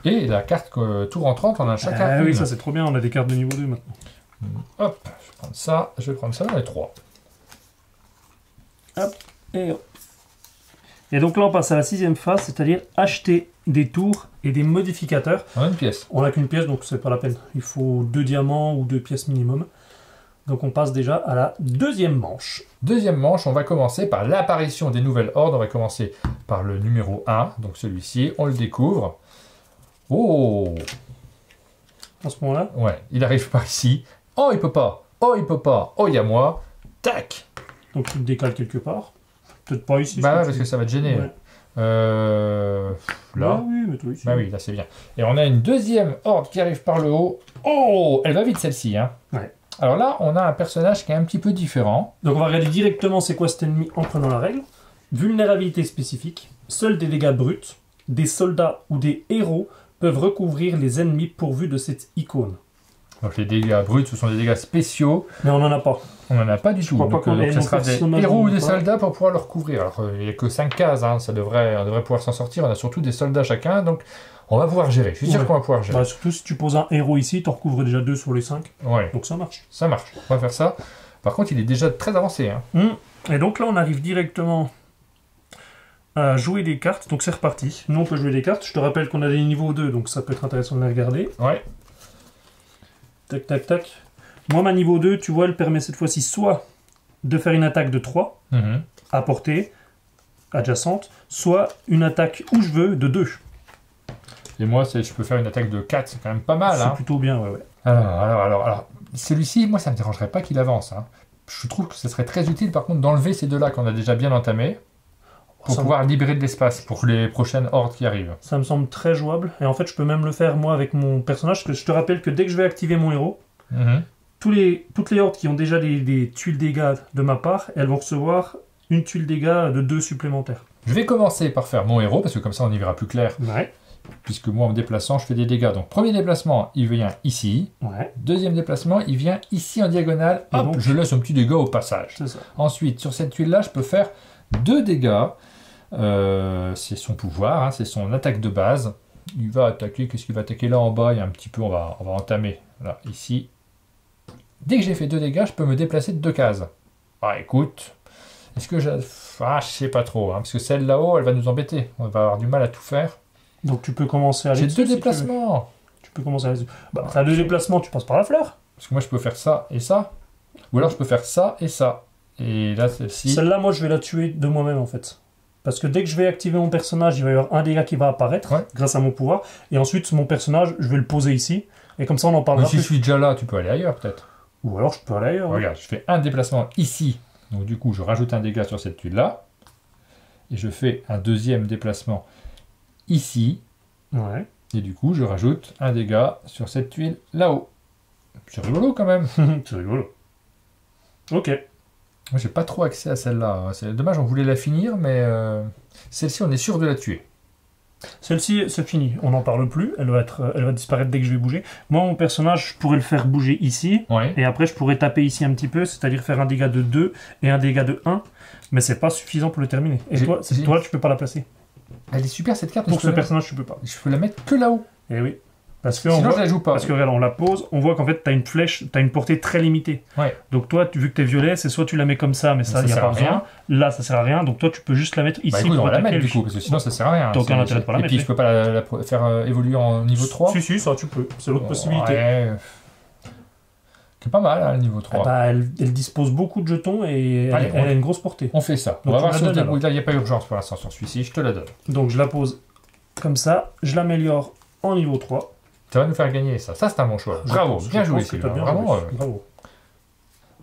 Et la carte tour en 30, on en a chacun Ah une. oui, ça c'est trop bien, on a des cartes de niveau 2 maintenant. Hop, je vais prendre ça. Je vais prendre ça dans les 3. Et hop. Et donc là, on passe à la 6e phase, c'est-à-dire acheter des tours et des modificateurs. On a une pièce. On n'a qu'une pièce, donc c'est pas la peine. Il faut 2 diamants ou 2 pièces minimum. Donc on passe déjà à la 2e manche. Deuxième manche, on va commencer par l'apparition des nouvelles hordes. On va commencer par le numéro 1, donc celui-ci. On le découvre. Oh, À ce moment-là, ouais, il arrive par ici. Oh, il peut pas. Oh, il peut pas. Oh, il y a moi. Tac. donc tu le décales quelque part. Peut-être pas ici. Bah ouais, je parce que ça va te gêner. Ouais. Là. Ouais, oui, mais toi ici. Bah oui, là c'est bien. Et on a une deuxième horde qui arrive par le haut. Oh, elle va vite celle-ci. Hein. Ouais. Alors là, on a un personnage qui est un petit peu différent. Donc on va regarder directement c'est quoi cet ennemi en prenant la règle. Vulnérabilité spécifique. Seuls des dégâts bruts, des soldats ou des héros peuvent recouvrir les ennemis pourvus de cette icône. Donc les dégâts bruts, ce sont des dégâts spéciaux. Mais on n'en a pas. On n'en a pas du tout. crois pas Donc, qu'on ait ce nos sera des personnages héros ou non des pas. soldats pour pouvoir le recouvrir. Alors il n'y a que 5 cases, hein, on devrait pouvoir s'en sortir. On a surtout des soldats chacun, donc on va pouvoir gérer. Je suis sûr Ouais. qu'on va pouvoir gérer. Bah, surtout si tu poses un héros ici, tu recouvres déjà 2 sur les 5. Ouais, Donc ça marche. ça marche. On va faire ça. Par contre, il est déjà très avancé. Hein. Et donc là, on arrive directement à jouer des cartes. Donc c'est reparti. Nous, on peut jouer des cartes. Je te rappelle qu'on a des niveaux 2, donc ça peut être intéressant de les regarder. Ouais. Tac, tac, tac. Moi, ma niveau 2, tu vois, elle permet cette fois-ci soit de faire une attaque de 3 Mhm. à portée adjacente, soit une attaque où je veux de 2. Et moi, je peux faire une attaque de 4, c'est quand même pas mal. C'est Hein. plutôt bien, ouais. Alors, celui-ci, moi, ça me dérangerait pas qu'il avance. Hein. Je trouve que ce serait très utile, par contre, d'enlever ces deux-là qu'on a déjà bien entamés, pour Ça, pouvoir libérer de l'espace pour les prochaines hordes qui arrivent. ça me semble très jouable. Et en fait, je peux même le faire, moi, avec mon personnage, parce que je te rappelle que dès que je vais activer mon héros, Mhm. toutes les hordes qui ont déjà des tuiles dégâts de ma part, elles vont recevoir une tuile dégâts de 2 supplémentaires. Je vais commencer par faire mon héros, parce que comme ça, on y verra plus clair. Ouais, Puisque moi, en me déplaçant, je fais des dégâts. Donc, premier déplacement, il vient ici. ouais, Deuxième déplacement, il vient ici en diagonale. Et Hop, donc- je laisse un petit dégât au passage. c'est ça. Ensuite, sur cette tuile-là, je peux faire 2 dégâts. C'est son pouvoir, hein, c'est son attaque de base. Il va attaquer, qu'est-ce qu'il va attaquer là en bas? Il y a un petit peu, on va entamer. Là, ici. Dès que j'ai fait 2 dégâts, je peux me déplacer de 2 cases. Ah, écoute. Est-ce que je sais pas trop, hein, parce que celle là-haut, elle va nous embêter. On va avoir du mal à tout faire. Donc tu peux commencer à aller J'ai dessus, 2 si tu veux. déplacements. Tu peux commencer à... Bah, t'as 2 déplacements, tu passes par la fleur. Parce que moi, je peux faire ça et ça. Ou alors, je peux faire ça et ça. Et là, celle-ci... Celle-là, moi, je vais la tuer de moi-même, en fait. Parce que dès que je vais activer mon personnage, il va y avoir un dégât qui va apparaître, grâce à mon pouvoir. Et ensuite, mon personnage, je vais le poser ici. Et comme ça, on en parlera plus. Si je suis déjà là, tu peux aller ailleurs, peut-être. Ou alors, je peux aller ailleurs. Regarde, je fais un déplacement ici. Donc, du coup, je rajoute un dégât sur cette tuile-là. Et je fais un deuxième déplacement ici. Ouais. Et du coup, je rajoute un dégât sur cette tuile là-haut. C'est rigolo, quand même. C'est rigolo. Ok. Moi, j'ai pas trop accès à celle-là. C'est dommage, on voulait la finir, mais celle-ci, on est sûr de la tuer. Celle-ci, c'est fini. On n'en parle plus. Elle va disparaître dès que je vais bouger. Moi, mon personnage, je pourrais le faire bouger ici. Ouais. Et après, je pourrais taper ici un petit peu, c'est-à-dire faire un dégât de 2 et un dégât de 1. Mais c'est pas suffisant pour le terminer. Et toi, tu peux pas la placer. Elle est super, cette carte. Pour ce personnage, tu peux pas. Je peux la mettre que là-haut. Eh oui. Parce que sinon, je la joue pas. Parce que regarde, on la pose, on voit qu'en fait, tu as une flèche, tu as une portée très limitée. Ouais. Donc toi, vu que tu es violet, c'est soit tu la mets comme ça, mais ça, il n'y a pas besoin. Là, ça sert à rien. Donc toi, tu peux juste la mettre ici. Bah écoute, on va la mettre du coup, parce que sinon, ça sert à rien. Donc on intérêt de pas la mettre. Et puis, je peux pas la faire évoluer en niveau 3. Si, ça, tu peux. C'est l'autre possibilité. Ouais. C'est pas mal, hein, le niveau 3. Ah bah, elle dispose beaucoup de jetons et allez, elle a une grosse portée. On fait ça. Donc on va voir si là, il n'y a pas urgence pour l'instant sur celui-ci. Je te la donne. Donc je la pose comme ça. Je l'améliore en niveau 3. Ça va nous faire gagner ça. Ça, c'est un bon choix. Bravo, bien joué, Sylvain. Vraiment. Bravo.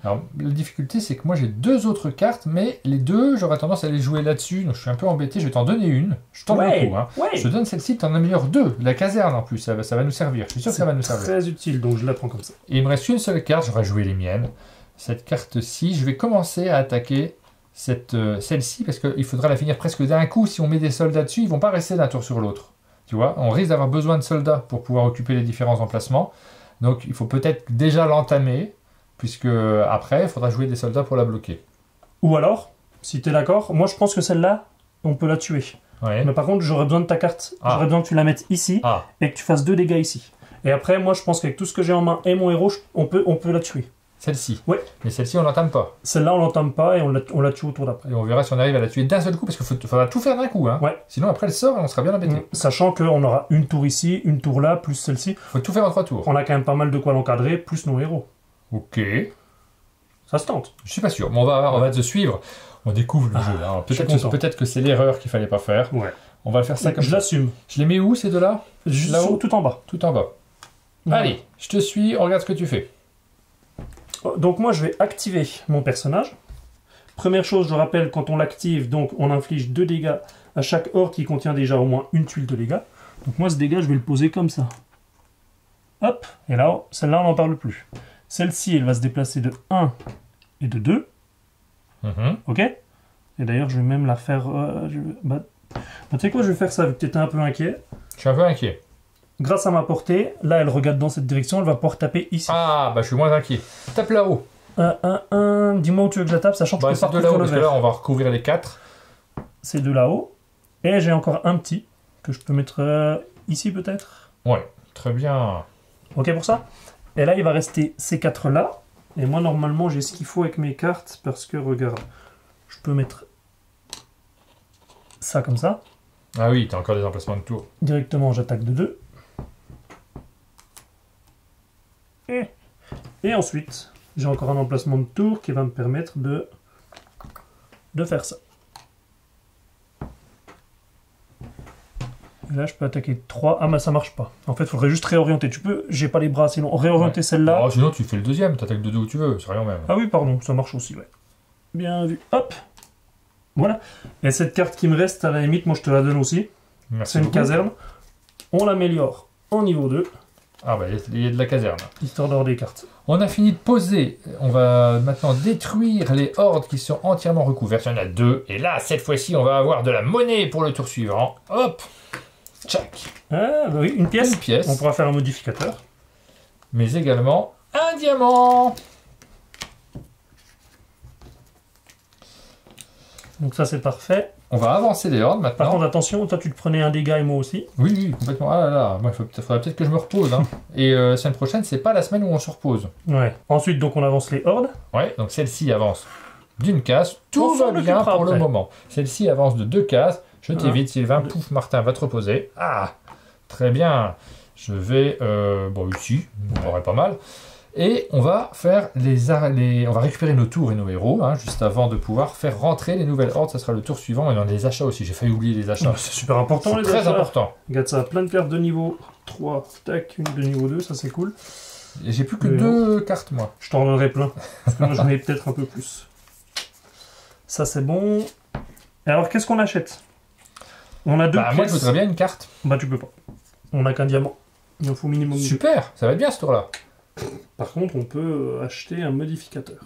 Alors, la difficulté, c'est que moi, j'ai 2 autres cartes, mais les deux, j'aurais tendance à les jouer là-dessus. Donc, je suis un peu embêté. Je vais t'en donner une. Je t'en donne beaucoup. Hein. Je te donne celle-ci, tu en améliores 2. La caserne, en plus. Ça va nous servir. Je suis sûr que ça va nous servir. Très utile, donc je la prends comme ça. Et il me reste une seule carte. J'aurais joué les miennes. Cette carte-ci, je vais commencer à attaquer celle-ci, parce qu'il faudra la finir presque d'un coup. Si on met des soldats dessus, ils vont pas rester d'un tour sur l'autre. Tu vois, on risque d'avoir besoin de soldats pour pouvoir occuper les différents emplacements. Donc, il faut peut-être déjà l'entamer, puisque après, il faudra jouer des soldats pour la bloquer. Ou alors, si tu es d'accord, moi je pense que celle-là, on peut la tuer. Ouais. Mais par contre, j'aurais besoin de ta carte. J'aurais besoin que tu la mettes ici et que tu fasses 2 dégâts ici. Et après, moi je pense qu'avec tout ce que j'ai en main et mon héros, on peut la tuer. Celle-ci. Ouais. Mais celle-ci, on l'entame pas. Celle-là, on l'entame pas et on la tue au tour d'après. Et on verra si on arrive à la tuer d'un seul coup, parce qu'il faudra tout faire d'un coup. Hein. Ouais. Sinon, après, elle sort et on sera bien embêté. Sachant qu'on aura une tour ici, une tour là, plus celle-ci. Il faut tout faire en 3 tours. On a quand même pas mal de quoi l'encadrer, plus nos héros. Ok. Ça se tente. Je suis pas sûr. Mais on va te suivre. On découvre le jeu. Là. Peut-être que c'est l'erreur qu'il fallait pas faire. Ouais. On va le faire ça comme ça. Je l'assume. Je les mets où, ces deux-là? Là-haut, tout en bas. Tout en bas. Allez, je te suis. On regarde ce que tu fais. Donc moi, je vais activer mon personnage. Première chose, je rappelle, quand on l'active, donc on inflige 2 dégâts à chaque horde qui contient déjà au moins une tuile de dégâts. Donc moi, ce dégât, je vais le poser comme ça. Hop, et là, celle-là, on n'en parle plus. Celle-ci, elle va se déplacer de 1 et de 2. Ok. Et d'ailleurs, je vais même la faire... tu sais quoi, je vais faire ça, vu que tu étais un peu inquiet. Je suis un peu inquiet. Grâce à ma portée, là, elle regarde dans cette direction, elle va pouvoir taper ici. Ah, bah je suis moins inquiet. Tape là-haut. Dis-moi où tu veux que je la tape, sachant que je peux pas de là-haut, parce que là, on va recouvrir les 4. C'est de là-haut. Et j'ai encore un petit, que je peux mettre ici, peut-être. Ouais, très bien. Ok pour ça? Et là, il va rester ces 4 là. Et moi, normalement, j'ai ce qu'il faut avec mes cartes, parce que, regarde, je peux mettre ça comme ça. Ah oui, t'as encore des emplacements de tour. Directement, j'attaque de 2. Et ensuite, j'ai encore un emplacement de tour qui va me permettre de faire ça. Et là, je peux attaquer 3. Ah, mais ça marche pas. En fait, il faudrait juste réorienter. Tu peux, j'ai pas les bras, sinon réorienter celle-là. Oh, sinon, tu fais le deuxième, t'attaques de 2 où tu veux, c'est rien même. Ah oui, pardon, ça marche aussi, ouais. Bien vu. Hop. Voilà. Et cette carte qui me reste, à la limite, moi, je te la donne aussi. C'est une caserne. On l'améliore en niveau 2. Ah bah, il y a de la caserne. Histoire d'avoir des cartes. On a fini de poser. On va maintenant détruire les hordes qui sont entièrement recouvertes. Il y en a 2. Et là, cette fois-ci, on va avoir de la monnaie pour le tour suivant. Hop. Tchac. Ah bah oui, une pièce. Une pièce. On pourra faire un modificateur. Mais également un diamant. Donc ça, c'est parfait. On va avancer les hordes maintenant. Par contre, attention, toi tu te prenais un dégât et moi aussi. Oui, oui, complètement. Ah là là, moi, il faudrait peut-être que je me repose. Hein. Et semaine prochaine, c'est pas la semaine où on se repose. Ouais. Ensuite, donc on avance les hordes. Ouais, donc celle-ci avance d'une case. Tout va bien pour le moment. Celle-ci avance de 2 cases. Je t'évite, Sylvain. Pouf, Martin va te reposer. Ah, très bien. Je vais, bon ici, on aurait pas mal. Et on va faire on va récupérer nos tours et nos héros, hein, juste avant de pouvoir faire rentrer les nouvelles hordes. Ça sera le tour suivant. Et dans les achats aussi, j'ai failli oublier les achats. C'est super important, C'est les très achats. important. Regarde ça, plein de cartes de niveau 3, tac, une de niveau 2, ça c'est cool. Et j'ai plus que 2 cartes, moi. Je t'en donnerai plein. Parce que moi j'en ai peut-être un peu plus. Ça c'est bon. Et alors qu'est-ce qu'on achète? On a deux Bah, pièces. moi, je voudrais bien une carte. Bah tu peux pas. On a qu'un diamant. Il en faut minimum 2. Super, ça va être bien ce tour-là. Par contre, on peut acheter un modificateur.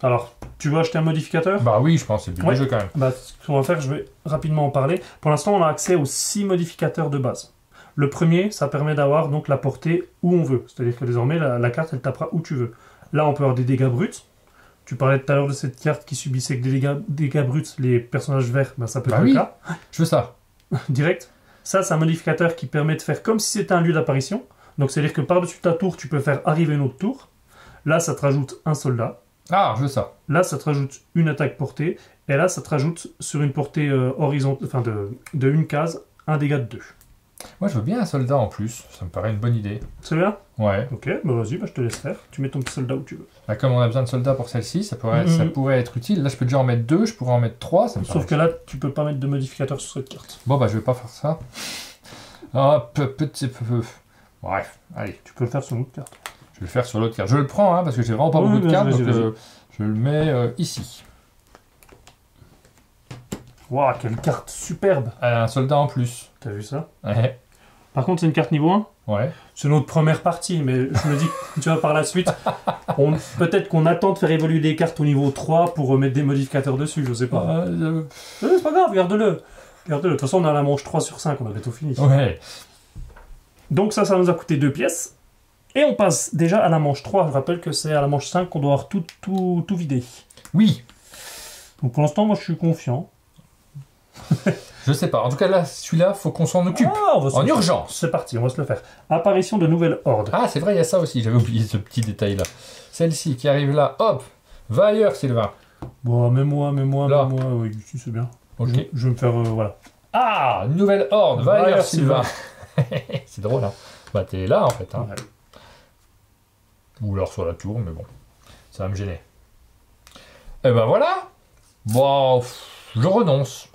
Alors, tu veux acheter un modificateur? Bah oui, je pense, c'est le but Ouais. du jeu quand même. Bah, ce qu'on va faire, je vais rapidement en parler. Pour l'instant, on a accès aux 6 modificateurs de base. Le premier, ça permet d'avoir donc la portée où on veut. C'est-à-dire que désormais, la carte, elle tapera où tu veux. Là, on peut avoir des dégâts bruts. Tu parlais tout à l'heure de cette carte qui subissait que des dégâts bruts, les personnages verts, bah, ça peut être Bah le oui. cas. Je veux ça. Direct. Ça, c'est un modificateur qui permet de faire comme si c'était un lieu d'apparition. Donc, c'est-à-dire que par-dessus ta tour, tu peux faire arriver une autre tour. Là, ça te rajoute un soldat. Ah, je veux ça. Là, ça te rajoute une attaque portée. Et là, ça te rajoute sur une portée horizontale, enfin de une case, un dégât de 2. Moi, je veux bien un soldat en plus. Ça me paraît une bonne idée. Celui-là? Ouais. Ok, bah vas-y, bah je te laisse faire. Tu mets ton petit soldat où tu veux. Là, comme on a besoin de soldats pour celle-ci, ça pourrait être utile. Là, je peux déjà en mettre 2, je pourrais en mettre 3. Ça me Sauf que là, tu peux pas mettre de modificateur sur cette carte. Bon, bah, je vais pas faire ça. Ah, petit peu. Bref, allez. Tu peux le faire sur une autre carte. Je vais le faire sur l'autre carte. Je le prends, hein, parce que j'ai vraiment pas Oui, beaucoup de vas-y, cartes. vas-y, Donc, vas-y. je le mets ici. Waouh, quelle carte superbe! Un soldat en plus. T'as vu ça? Ouais. Par contre, c'est une carte niveau 1. Ouais. C'est notre première partie, mais je me dis, tu vois, par la suite, peut-être qu'on attend de faire évoluer des cartes au niveau 3 pour mettre des modificateurs dessus, je sais pas. C'est pas grave, garde-le. Garde-le. De toute façon, on a la manche 3 sur 5, on a bientôt fini. Ouais. Donc ça nous a coûté 2 pièces. Et on passe déjà à la manche 3. Je rappelle que c'est à la manche 5 qu'on doit avoir tout vidé. Oui. Donc pour l'instant, moi, je suis confiant. Je sais pas. En tout cas, là, celui-là, faut qu'on s'en occupe. Ah, on va se En le faire. urgence. C'est parti, on va se le faire. Apparition de nouvelles hordes. Ah, c'est vrai, il y a ça aussi. J'avais oublié ce petit détail-là. Celle-ci qui arrive là. Hop. Va ailleurs, Sylvain. Bon, mets-moi, Là. oui, si, c'est bien. Ok. Je vais me faire, voilà. Ah, une nouvelle horde. Va ailleurs, Sylvain. C'est drôle, hein. Bah, t'es là, en fait. Hein. Ouais. Ou alors sur la tour, mais bon. Ça va me gêner. Et ben voilà. Bon, je renonce.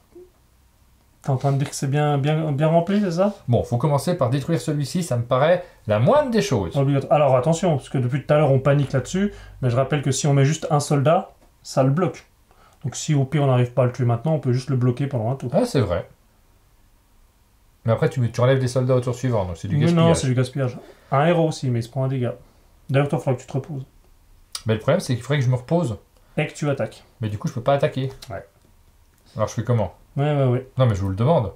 T'es en train de dire que c'est bien rempli, c'est ça? Bon, faut commencer par détruire celui-ci. Ça me paraît la moindre des choses. Obligatoire. Alors attention, parce que depuis tout à l'heure on panique là-dessus, mais je rappelle que si on met juste un soldat, ça le bloque. Donc si au pire on n'arrive pas à le tuer maintenant, on peut juste le bloquer pendant un tour. Ah, c'est vrai. Mais après, tu enlèves les soldats au tour suivant, donc c'est du Mais gaspillage. non, c'est du gaspillage. Un héros aussi, mais il se prend un dégât. D'ailleurs, toi, il faudra que tu te reposes. Mais le problème, c'est qu'il faudrait que je me repose. Et que tu attaques. Mais du coup, je peux pas attaquer. Ouais. Alors, je fais comment? Ouais. Non, mais je vous le demande.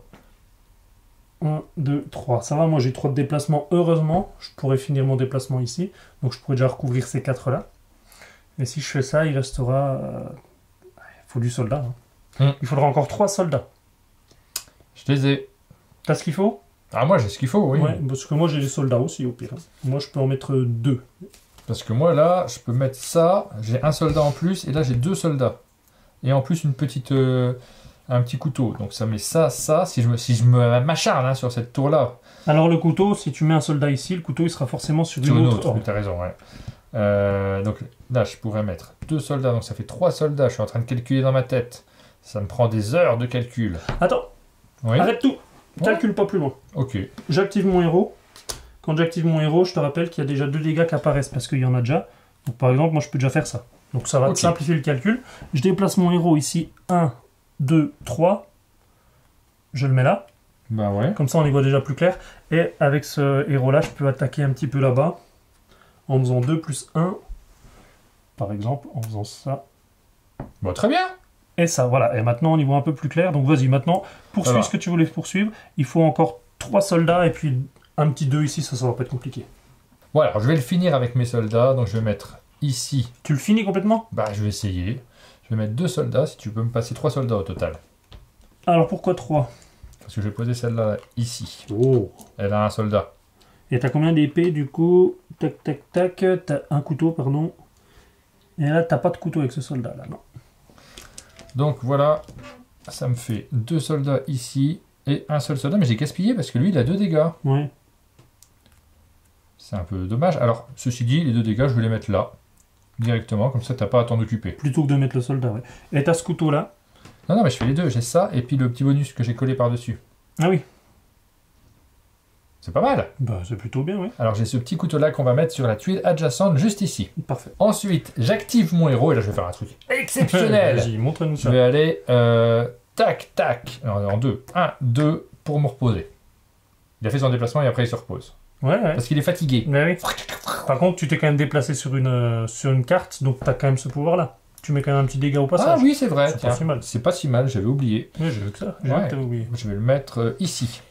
1, 2, 3. Ça va, moi j'ai 3 de déplacement. Heureusement, je pourrais finir mon déplacement ici. Donc je pourrais déjà recouvrir ces 4 là. Et si je fais ça, il restera... Il faut du soldat. Hein. Il faudra encore 3 soldats. Je les ai. T'as ce qu'il faut? Ah, moi, j'ai ce qu'il faut, oui. Ouais, parce que moi j'ai des soldats aussi au pire. Moi je peux en mettre 2. Parce que moi, là, je peux mettre ça. J'ai un soldat en plus, et là, j'ai 2 soldats. Et en plus, une petite... un petit couteau. Donc, ça met ça. Si je me m'acharne hein, sur cette tour-là. Alors le couteau, si tu mets un soldat ici, le couteau il sera forcément sur Sur une une autre autre, horde. oui, t'as raison, ouais. Donc là, je pourrais mettre 2 soldats, donc ça fait 3 soldats. Je suis en train de calculer dans ma tête. Ça me prend des heures de calcul. Attends, Oui. arrête tout. Ouais. Calcule pas plus loin. Ok. J'active mon héros. Quand j'active mon héros, je te rappelle qu'il y a déjà 2 dégâts qui apparaissent parce qu'il y en a déjà. Donc par exemple, moi je peux déjà faire ça. Donc ça va Ok. te simplifier le calcul. Je déplace mon héros ici. 1, 2, 3. Je le mets là. Bah ouais. Comme ça on y voit déjà plus clair. Et avec ce héros là, je peux attaquer un petit peu là-bas. En faisant 2 plus 1. Par exemple, en faisant ça. Bon, très bien. Et ça, voilà. Et maintenant, on y voit un peu plus clair. Donc, vas-y, maintenant, poursuis Alors. ce que tu voulais poursuivre. Il faut encore 3 soldats et puis un petit 2 ici. Ça va pas être compliqué. Voilà, alors je vais le finir avec mes soldats. Donc, je vais mettre ici. Tu le finis complètement? Bah, je vais essayer. Je vais mettre 2 soldats. Si tu peux me passer 3 soldats au total. Alors, pourquoi 3? Parce que je vais poser celle-là ici. Oh. Elle a un soldat. Et t'as combien d'épées, du coup? Tac, tac, tac. T'as un couteau, pardon. Et là, t'as pas de couteau avec ce soldat-là, non. Donc, voilà. Ça me fait 2 soldats ici. Et un seul soldat. Mais j'ai gaspillé parce que lui, il a 2 dégâts. Ouais. C'est un peu dommage. Alors, ceci dit, les 2 dégâts, je vais les mettre là. Directement, comme ça, t'as pas à t'en occuper. Plutôt que de mettre le soldat, ouais. Et t'as ce couteau-là. Non, non, mais je fais les 2. J'ai ça, et puis le petit bonus que j'ai collé par-dessus. Ah oui. C'est pas mal. Bah, c'est plutôt bien, oui. Alors, j'ai ce petit couteau-là qu'on va mettre sur la tuile adjacente, juste ici. Parfait. Ensuite, j'active mon héros, et là, je vais faire un truc exceptionnel. Vas-y, montre-nous Je ça. vais aller, tac, tac, en 2. 1, 2, pour me reposer. Il a fait son déplacement, et après, il se repose. Ouais, ouais. Parce qu'il est fatigué. Mais oui. Par contre, tu t'es quand même déplacé sur une carte, donc t'as quand même ce pouvoir-là. Tu mets quand même un petit dégât au Ah passage. oui, c'est vrai. C'est pas si mal. C'est pas si mal, j'avais oublié. Oui, j'ai vu que ça. J'ai vu Ouais. que t'avais oublié. Je vais le mettre ici.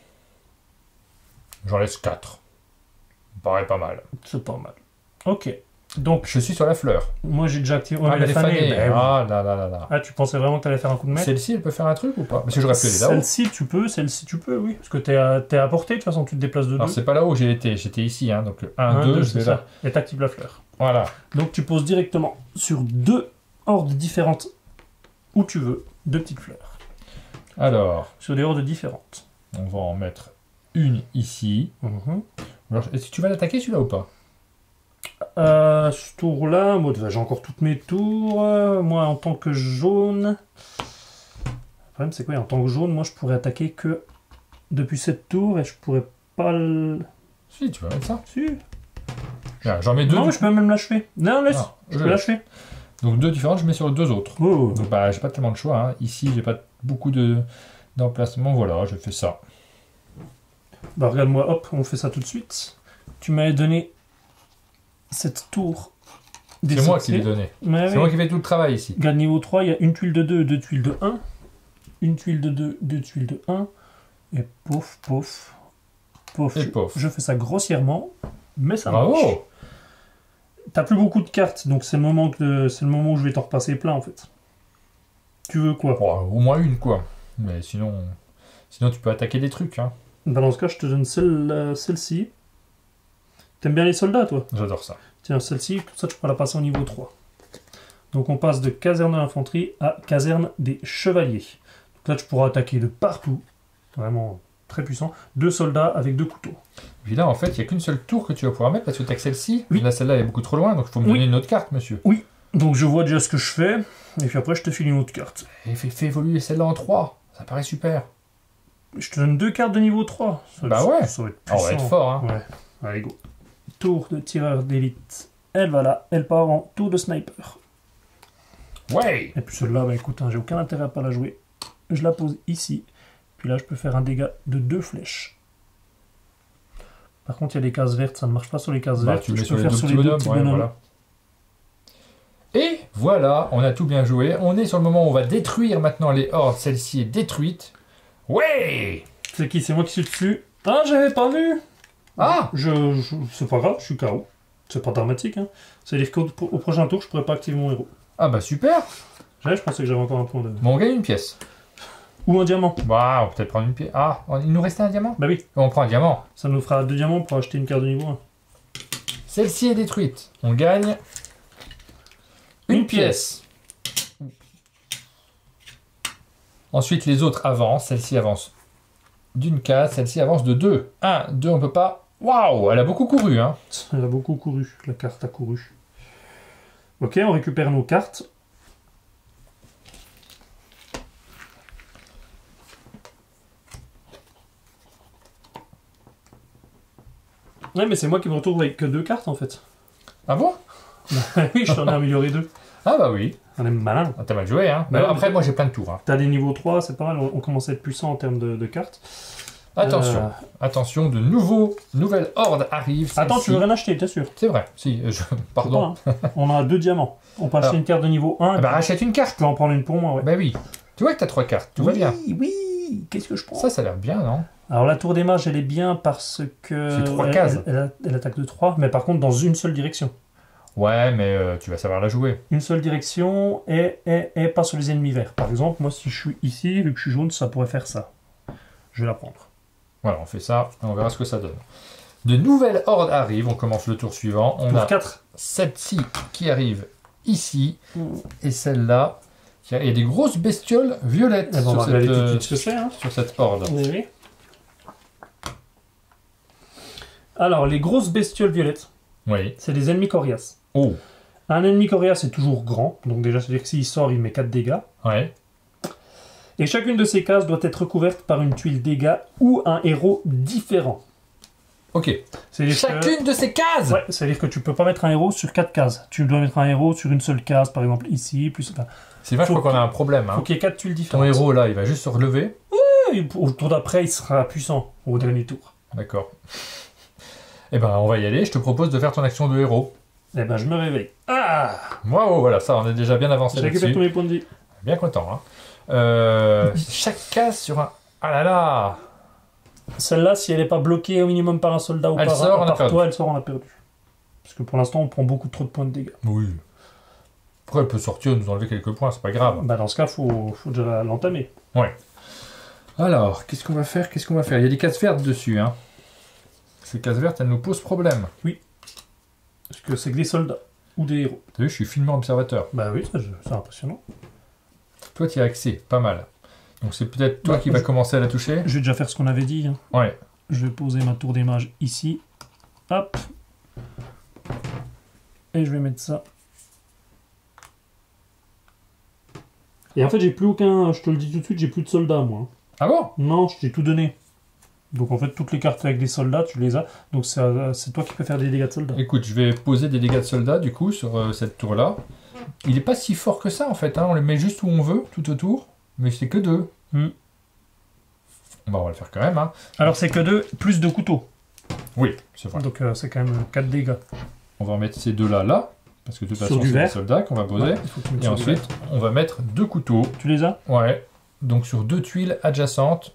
J'en laisse 4. Ça me paraît pas mal. C'est pas mal. Ok. Donc, Je suis sur la fleur. moi j'ai déjà activé. Ouais, Ah, mais mais les elle est fanés, fanée. ben oui. Ah là là là là. Ah, tu pensais vraiment que t'allais faire un coup de maître? Celle-ci, elle peut faire un truc ou pas? Parce que j'aurais pu aller là-haut. Celle-ci, tu peux. Celle-ci, tu peux, oui. Parce que t'es à portée, de toute façon, tu te déplaces de Alors, deux. c'est pas là où j'ai été. J'étais ici, hein. Donc, 1, 2, je c'est vais ça. là. Et t'actives la fleur. Voilà. Donc, tu poses directement sur 2 hordes différentes où tu veux, 2 petites fleurs. Alors, Sur des hordes différentes. on va en mettre une ici. Alors, est-ce que tu vas l'attaquer celui-là ou pas? Ce tour-là, moi, j'ai encore toutes mes tours. Moi, en tant que jaune. Le problème, c'est quoi? En tant que jaune, moi, je pourrais attaquer que depuis cette tour et je pourrais pas le. Si, tu vas mettre ça. Si. Là, j'en mets 2. Non, mais je peux même l'achever. Non, laisse. Ah, je je peux laisse. l'achever. Donc, 2 différentes, je mets sur les 2 autres. Oh. Donc, bah, j'ai pas tellement de choix. Hein. Ici, j'ai pas beaucoup d'emplacement. Voilà, je fais ça. Bah, regarde-moi, hop, on fait ça tout de suite. Tu m'avais donné cette tour. des C'est moi qui sorciers. l'ai donné. Mais C'est oui. moi qui fais tout le travail ici. Regarde, niveau 3, il y a une tuile de 2, 2 tuiles de 1. Une tuile de 2, 2 tuiles de 1. Et pouf, pouf, pouf. Et pouf. Je fais ça grossièrement, mais ça marche. Bravo! T'as plus beaucoup de cartes, donc c'est le moment où je vais t'en repasser plein en fait. Tu veux quoi? Bon, au moins une, quoi. Mais sinon tu peux attaquer des trucs. Hein. Bah, dans ce cas, je te donne celle-ci. T'aimes bien les soldats, toi? J'adore ça. Tiens, celle-ci, comme ça tu pourras la passer au niveau 3. Donc on passe de caserne de l'infanterie à caserne des chevaliers. Donc là, tu pourras attaquer de partout. Vraiment très puissant. 2 soldats avec 2 couteaux. Puis là, en fait, il n'y a qu'une seule tour que tu vas pouvoir mettre parce que tu as que celle-ci. Oui. Là, celle-là est beaucoup trop loin, donc il faut me Oui. donner une autre carte, monsieur. Donc je vois déjà ce que je fais, et puis après je te file une autre carte. Et fais évoluer celle-là en 3. Ça paraît super. Je te donne 2 cartes de niveau 3. Bah ouais. Ça va être Ah, on va puissant. être fort, hein. Ouais. Allez, go. Tour de tireur d'élite. Elle va là, elle part en tour de sniper. Ouais! Et puis celle-là, bah écoute, hein, j'ai aucun intérêt à pas la jouer. Je la pose ici. Puis là, je peux faire un dégât de 2 flèches. Par contre, il y a des cases vertes, ça ne marche pas sur les cases Bah, vertes. tu mets Je sur peux les faire deux sur petits les deux bonhommes. petits Ouais, bonhommes. voilà. Et voilà, on a tout bien joué. On est sur le moment où on va détruire maintenant les hordes. Celle-ci est détruite. Ouais! C'est qui? C'est moi qui suis dessus. Ah, j'avais pas vu! Ah! C'est pas grave, je suis KO. C'est pas dramatique, hein. C'est-à-dire qu'au prochain tour, je pourrais pas activer mon héros. Ah bah super! Je pensais que j'avais encore un point de... Bon, on gagne une pièce. Ou un diamant. Bah, on va peut-être prendre une pièce. Ah, il nous restait un diamant? Bah oui, On prend un diamant. ça nous fera 2 diamants pour acheter une carte de niveau 1. Celle-ci est détruite. On gagne une pièce. Ensuite, les autres avancent. Celle-ci avance d'une case. Celle-ci avance de 2. 1, 2, on peut pas. Waouh, elle a beaucoup couru, hein. Elle a beaucoup couru, la carte a couru. Ok, on récupère nos cartes. Ouais, mais c'est moi qui me retrouve avec que 2 cartes en fait. Ah bon? Oui, je t'en ai amélioré 2. Ah bah oui. On est malin. Ah, t'as mal joué, hein. Ouais, Après, mais- moi, j'ai plein de tours. Hein. T'as des niveaux 3, c'est pas mal, on commence à être puissant en termes de cartes. Attention, attention, nouvelles hordes arrivent. Attends, celle-ci. tu veux rien acheter, t'es sûr? C'est vrai, si, pardon. Faut pas, hein. On a 2 diamants. On peut acheter Alors. une carte de niveau 1. Ah bah, rachète une Je carte. peux en prendre une pour moi, ouais. Bah oui. Tu vois que t'as 3 cartes, tout va bien. Oui, qu'est-ce que je prends? Ça a l'air bien, non? Alors la tour des mages, elle est bien parce que... C'est 3 cases. Elle attaque de 3, mais par contre dans une seule direction. Ouais, mais tu vas savoir la jouer. Une seule direction et pas sur les ennemis verts. Par exemple, moi si je suis ici, vu que je suis jaune, ça pourrait faire ça. Je vais la prendre. Voilà, on fait ça, et on verra ce que ça donne. De nouvelles hordes arrivent, on commence le tour suivant. On Tour a 4. celle-ci qui arrive ici, et celle-là. Il y a des grosses bestioles violettes Eh ben, on va sur, regarder tout de suite ce que c'est. Hein. sur cette horde. Oui. Alors, les grosses bestioles violettes, Oui. c'est des ennemis coriaces. Oh. Un ennemi coriace est toujours grand, donc déjà, c'est-à-dire que s'il sort, il met 4 dégâts. Ouais. Et chacune de ces cases doit être recouverte par une tuile dégâts ou un héros différent. Ok. C'est-à-dire Chacune de ces cases. Ouais, c'est-à-dire que tu peux pas mettre un héros sur 4 cases. Tu dois mettre un héros sur une seule case, par exemple ici, plus... Enfin, C'est vrai, je Faut crois qu'on a un problème. faut Hein. qu'il y ait 4 tuiles Ton différentes. héros, là, il va juste se relever. Et au tour d'après, il sera puissant au dernier tour. D'accord. Eh ben, on va y aller. Je te propose de faire ton action de héros. Eh ben, je me réveille. Ah, Waouh, voilà, ça, on est déjà bien avancé j'ai récupéré tous là-dessus. mes points de vie. Bien content, hein. Chaque case sur un... Ah là là. Celle-là, si elle n'est pas bloquée au minimum par un soldat ou Elle par, sort, on a par perdu. toi, elle sort, on a perdu. Parce que pour l'instant, on prend beaucoup trop de points de dégâts. Oui. Après, elle peut sortir, nous enlever quelques points, c'est pas grave. Bah, dans ce cas, faut déjà l'entamer. Alors, qu'est-ce qu'on va faire? Qu'est-ce qu'on va faire? Il y a des cases vertes dessus, hein. Ces cases vertes, elles nous posent problème. Parce que c'est que des soldats ou des héros. T'as vu, je suis finement observateur. Bah oui, c'est impressionnant. Toi, tu y as accès, pas mal. Donc c'est peut-être toi Ouais, qui vas commencer à la toucher. Je vais déjà faire ce qu'on avait dit. Hein. Ouais. Je vais poser ma tour des mages ici. Hop. Et je vais mettre ça. Et en fait, j'ai plus aucun... Je te le dis tout de suite, j'ai plus de soldats, moi. Ah bon? Non, je t'ai tout donné. Donc en fait, toutes les cartes avec des soldats, tu les as. Donc c'est toi qui peux faire des dégâts de soldats. Écoute, je vais poser des dégâts de soldats, du coup, sur cette tour-là. Il est pas si fort que ça, en fait. Hein. On les met juste où on veut, tout autour. Mais c'est que 2. Hmm. Bah, on va le faire quand même, hein. Alors c'est que 2 plus 2 couteaux. Oui, c'est vrai. Donc c'est quand même 4 dégâts. On va remettre ces deux-là, là. Parce que de toute Sur façon, du c'est des verre. soldats qu'on va poser. Ouais, il faut que tu mettes Et sur du ensuite, on va mettre 2 couteaux. verre. Tu les as? Ouais. Donc sur 2 tuiles adjacentes.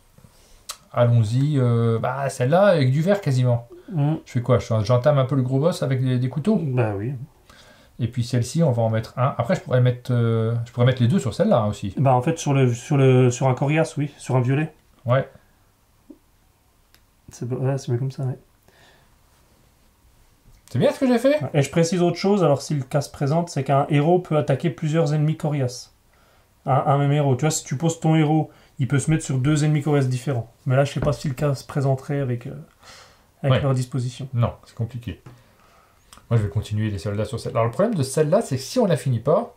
Allons-y. Bah, celle-là, avec du verre quasiment. Hmm. Je fais quoi? J'entame un peu le gros boss avec des couteaux. Bah oui. Et puis celle-ci, on va en mettre un. Après, je pourrais mettre les deux sur celle-là hein, aussi. Bah en fait, sur un coriace, oui. Sur un violet. Ouais. C'est mieux comme ça, ouais. C'est bien ce que j'ai fait? Et je précise autre chose, alors si le cas se présente, c'est qu'un héros peut attaquer plusieurs ennemis coriaces. Un même héros. Tu vois, si tu poses ton héros, il peut se mettre sur 2 ennemis coriaces différents. Mais là, je sais pas si le cas se présenterait avec Ouais. leur disposition. Non, c'est compliqué. Moi, je vais continuer les soldats sur celle-là. Alors, le problème de celle-là, c'est que si on la finit pas,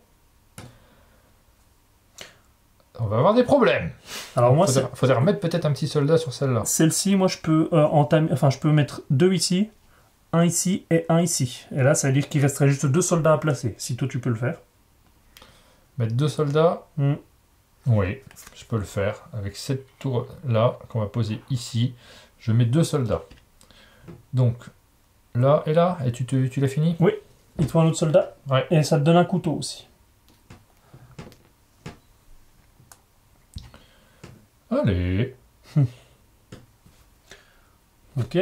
on va avoir des problèmes. Alors moi, Faudrait remettre peut-être un petit soldat sur celle-là. celle-ci, moi, je peux entamer, enfin, je peux mettre 2 ici, un ici et un ici. Et là, ça veut dire qu'il resterait juste 2 soldats à placer. Si toi, tu peux le faire. Mettre 2 soldats. Hmm. Oui, je peux le faire. Avec cette tour-là, qu'on va poser ici, je mets 2 soldats. Donc, là et là, et tu l'as fini? Il te faut un autre soldat. Ouais. Et ça te donne un couteau aussi. Allez. Ok.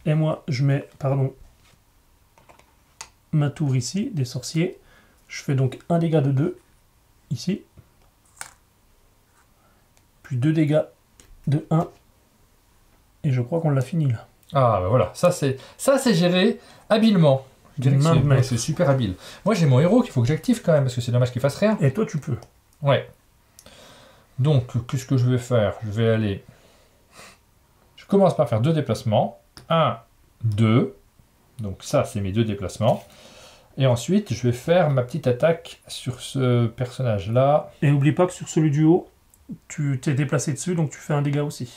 Et moi, je mets, pardon, ma tour ici, des sorciers. Je fais donc un dégât de 2, ici. Puis 2 dégâts de 1. Et je crois qu'on l'a fini là. Ah, bah voilà. Ça, c'est géré habilement. Je dirais que Main de maître. c'est super habile. Moi, j'ai mon héros qu'il faut que j'active quand même, parce que c'est dommage qu'il fasse rien. Et toi, tu peux. Ouais. Donc, qu'est-ce que je vais faire? Je vais aller... Je commence par faire 2 déplacements. 1, 2. Donc ça, c'est mes 2 déplacements. Et ensuite, je vais faire ma petite attaque sur ce personnage-là. Et n'oublie pas que sur celui du haut, tu t'es déplacé dessus, donc tu fais un dégât aussi.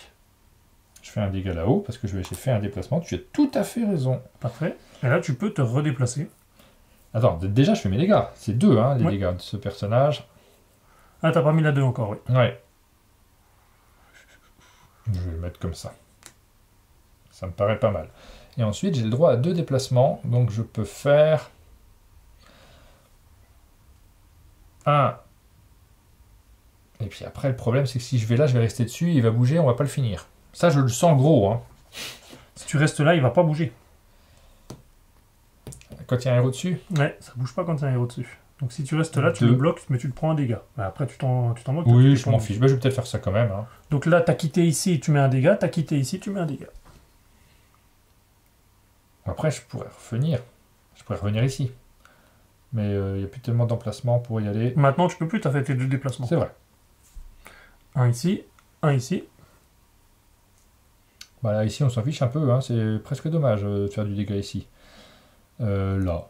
Je fais un dégât là-haut, parce que j'ai fait un déplacement. Tu as tout à fait raison. Parfait. Et là, tu peux te redéplacer. Attends, déjà, je fais mes dégâts. C'est 2, hein, les Ouais. dégâts de ce personnage. Ah, t'as pas mis la 2 encore, oui. Ouais. Je vais le mettre comme ça. Ça me paraît pas mal. Et ensuite, j'ai le droit à 2 déplacements. Donc, je peux faire... 1. Et puis après, le problème, c'est que si je vais là, je vais rester dessus. Il va bouger, on va pas le finir. Ça, je le sens gros. Hein. Si tu restes là, il va pas bouger. Quand il y a un héros dessus. Ouais, ça bouge pas quand il y a un héros dessus. Donc si tu restes là, tu 2. le bloques, mais tu te prends un dégât. Bah, après, tu t'en moques. Oui, tu je m'en fiche. Bah, je vais peut-être faire ça quand même. Hein. Donc là, t'as quitté ici, tu mets un dégât. T'as quitté ici, tu mets un dégât. Après, je pourrais revenir. Je pourrais revenir ici. Mais il n'y a plus tellement d'emplacements pour y aller. Maintenant, tu peux plus, t'as fait tes 2 déplacements. C'est vrai. Un ici, un ici. Voilà, ici on s'en fiche un peu, hein, c'est presque dommage de faire du dégât ici. Là.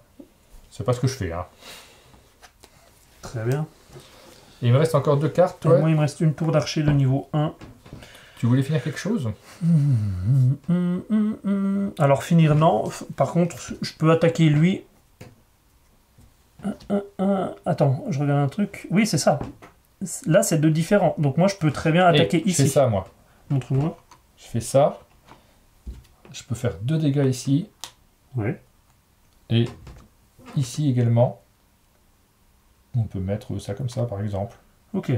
C'est pas ce que je fais. Hein. Très bien. Et il me reste encore 2 cartes, Et toi. moi, il me reste une tour d'archer de niveau 1. Tu voulais finir quelque chose? Alors, finir, non. Par contre, je peux attaquer lui. Attends, je regarde un truc. Oui, c'est ça. Là, c'est deux différents. Donc, moi, je peux très bien attaquer Je ici. fais ça, moi. Montre-moi. Je fais ça. Je peux faire 2 dégâts ici. Ouais. Et ici également. On peut mettre ça comme ça, par exemple. Ok.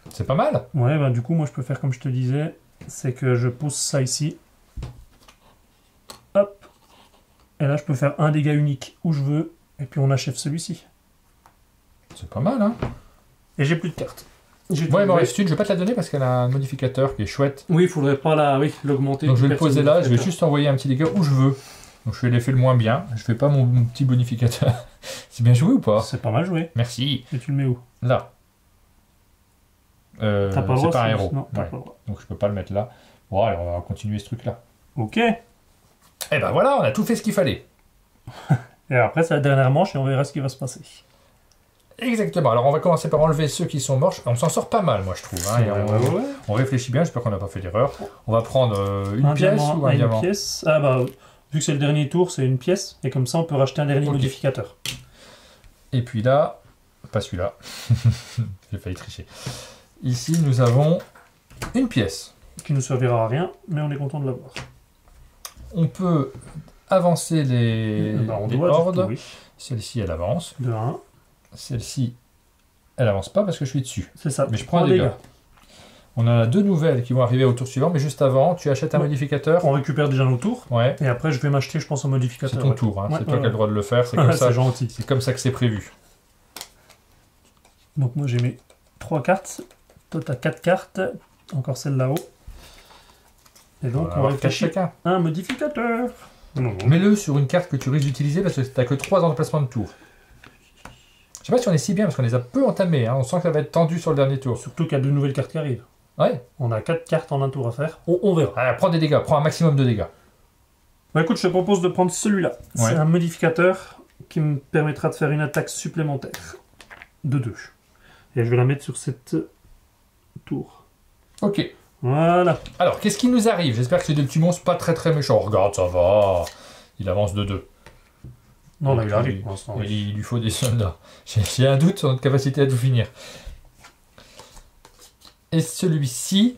C'est pas mal. Ouais, bah du coup, moi, je peux faire comme je te disais. C'est que je pose ça ici. Hop. Et là, je peux faire un dégât unique où je veux. Et puis, on achève celui-ci. C'est pas mal, hein. Et j'ai plus de cartes. Moi, il m'en reste une. Je vais pas te la donner parce qu'elle a un modificateur qui est chouette. Oui, il faudrait pas l'augmenter. Donc, je vais le poser là. Je vais juste envoyer un petit dégât où je veux. Donc, je fais l'effet le moins bien. Je fais pas mon petit bonificateur. C'est bien joué ou pas? C'est pas mal joué. Merci. Et tu le mets où? Là. T'as pas le droit, c'est pas un sinon- héros. Non, t'as Ouais. pas le droit. Donc, je peux pas le mettre là. Bon, alors, on va continuer ce truc-là. Ok. Et ben voilà, on a tout fait ce qu'il fallait. Et après, c'est la dernière manche et on verra ce qui va se passer. Exactement. Alors, on va commencer par enlever ceux qui sont moches. On s'en sort pas mal, moi, je trouve. Hein, et Ouais. on réfléchit bien. J'espère qu'on n'a pas fait d'erreur. On va prendre une Un pièce diamant, ou un une diamant. pièce. Ah bah, vu que c'est le dernier tour, c'est une pièce. Et comme ça, on peut racheter un dernier Ok. modificateur. Et puis là, pas celui-là. J'ai failli tricher. Ici, nous avons une pièce. Qui ne servira à rien, mais on est content de l'avoir. On peut avancer les Bah, on les doit, hordes. surtout, oui. Celle-ci, elle avance. De 1. Celle-ci, elle avance pas parce que je suis dessus. C'est ça. Mais je prends un dégât. On en a 2 nouvelles qui vont arriver au tour suivant, mais juste avant, tu achètes un Ouais. modificateur. On récupère déjà nos tours. Ouais, Et après, je vais m'acheter, je pense, un c'est modificateur. ton ouais. tour. Hein. Ouais, C'est toi qui as ouais. le droit de le faire. C'est comme ça. C'est gentil. C'est comme ça que c'est prévu. Donc moi, j'ai mes 3 cartes. Toi, t'as 4 cartes. Encore celle là-haut. Et donc, va on va avoir 4 réfléchir chacun. un modificateur. Non. Mets-le sur une carte que tu risques d'utiliser parce que t'as que 3 emplacements de tour. Je sais pas si on est si bien parce qu'on les a peu entamés. Hein. On sent que ça va être tendu sur le dernier tour. Surtout qu'il y a 2 nouvelles cartes qui arrivent. Ouais. On a 4 cartes en un tour à faire. On verra. Allez, prends des dégâts. Prends un maximum de dégâts. Bah écoute, je te propose de prendre celui-là. Ouais. C'est un modificateur qui me permettra de faire une attaque supplémentaire. De 2. Et je vais la mettre sur cette tour. Ok. Voilà. Alors, qu'est-ce qui nous arrive? J'espère que c'est des petits monstres pas très très méchants. Regarde, ça va. Il avance de 2. Non, là, Donc, il arrive pour l'instant. oui. Il lui faut des soldats. J'ai un doute sur notre capacité à tout finir. Et celui-ci...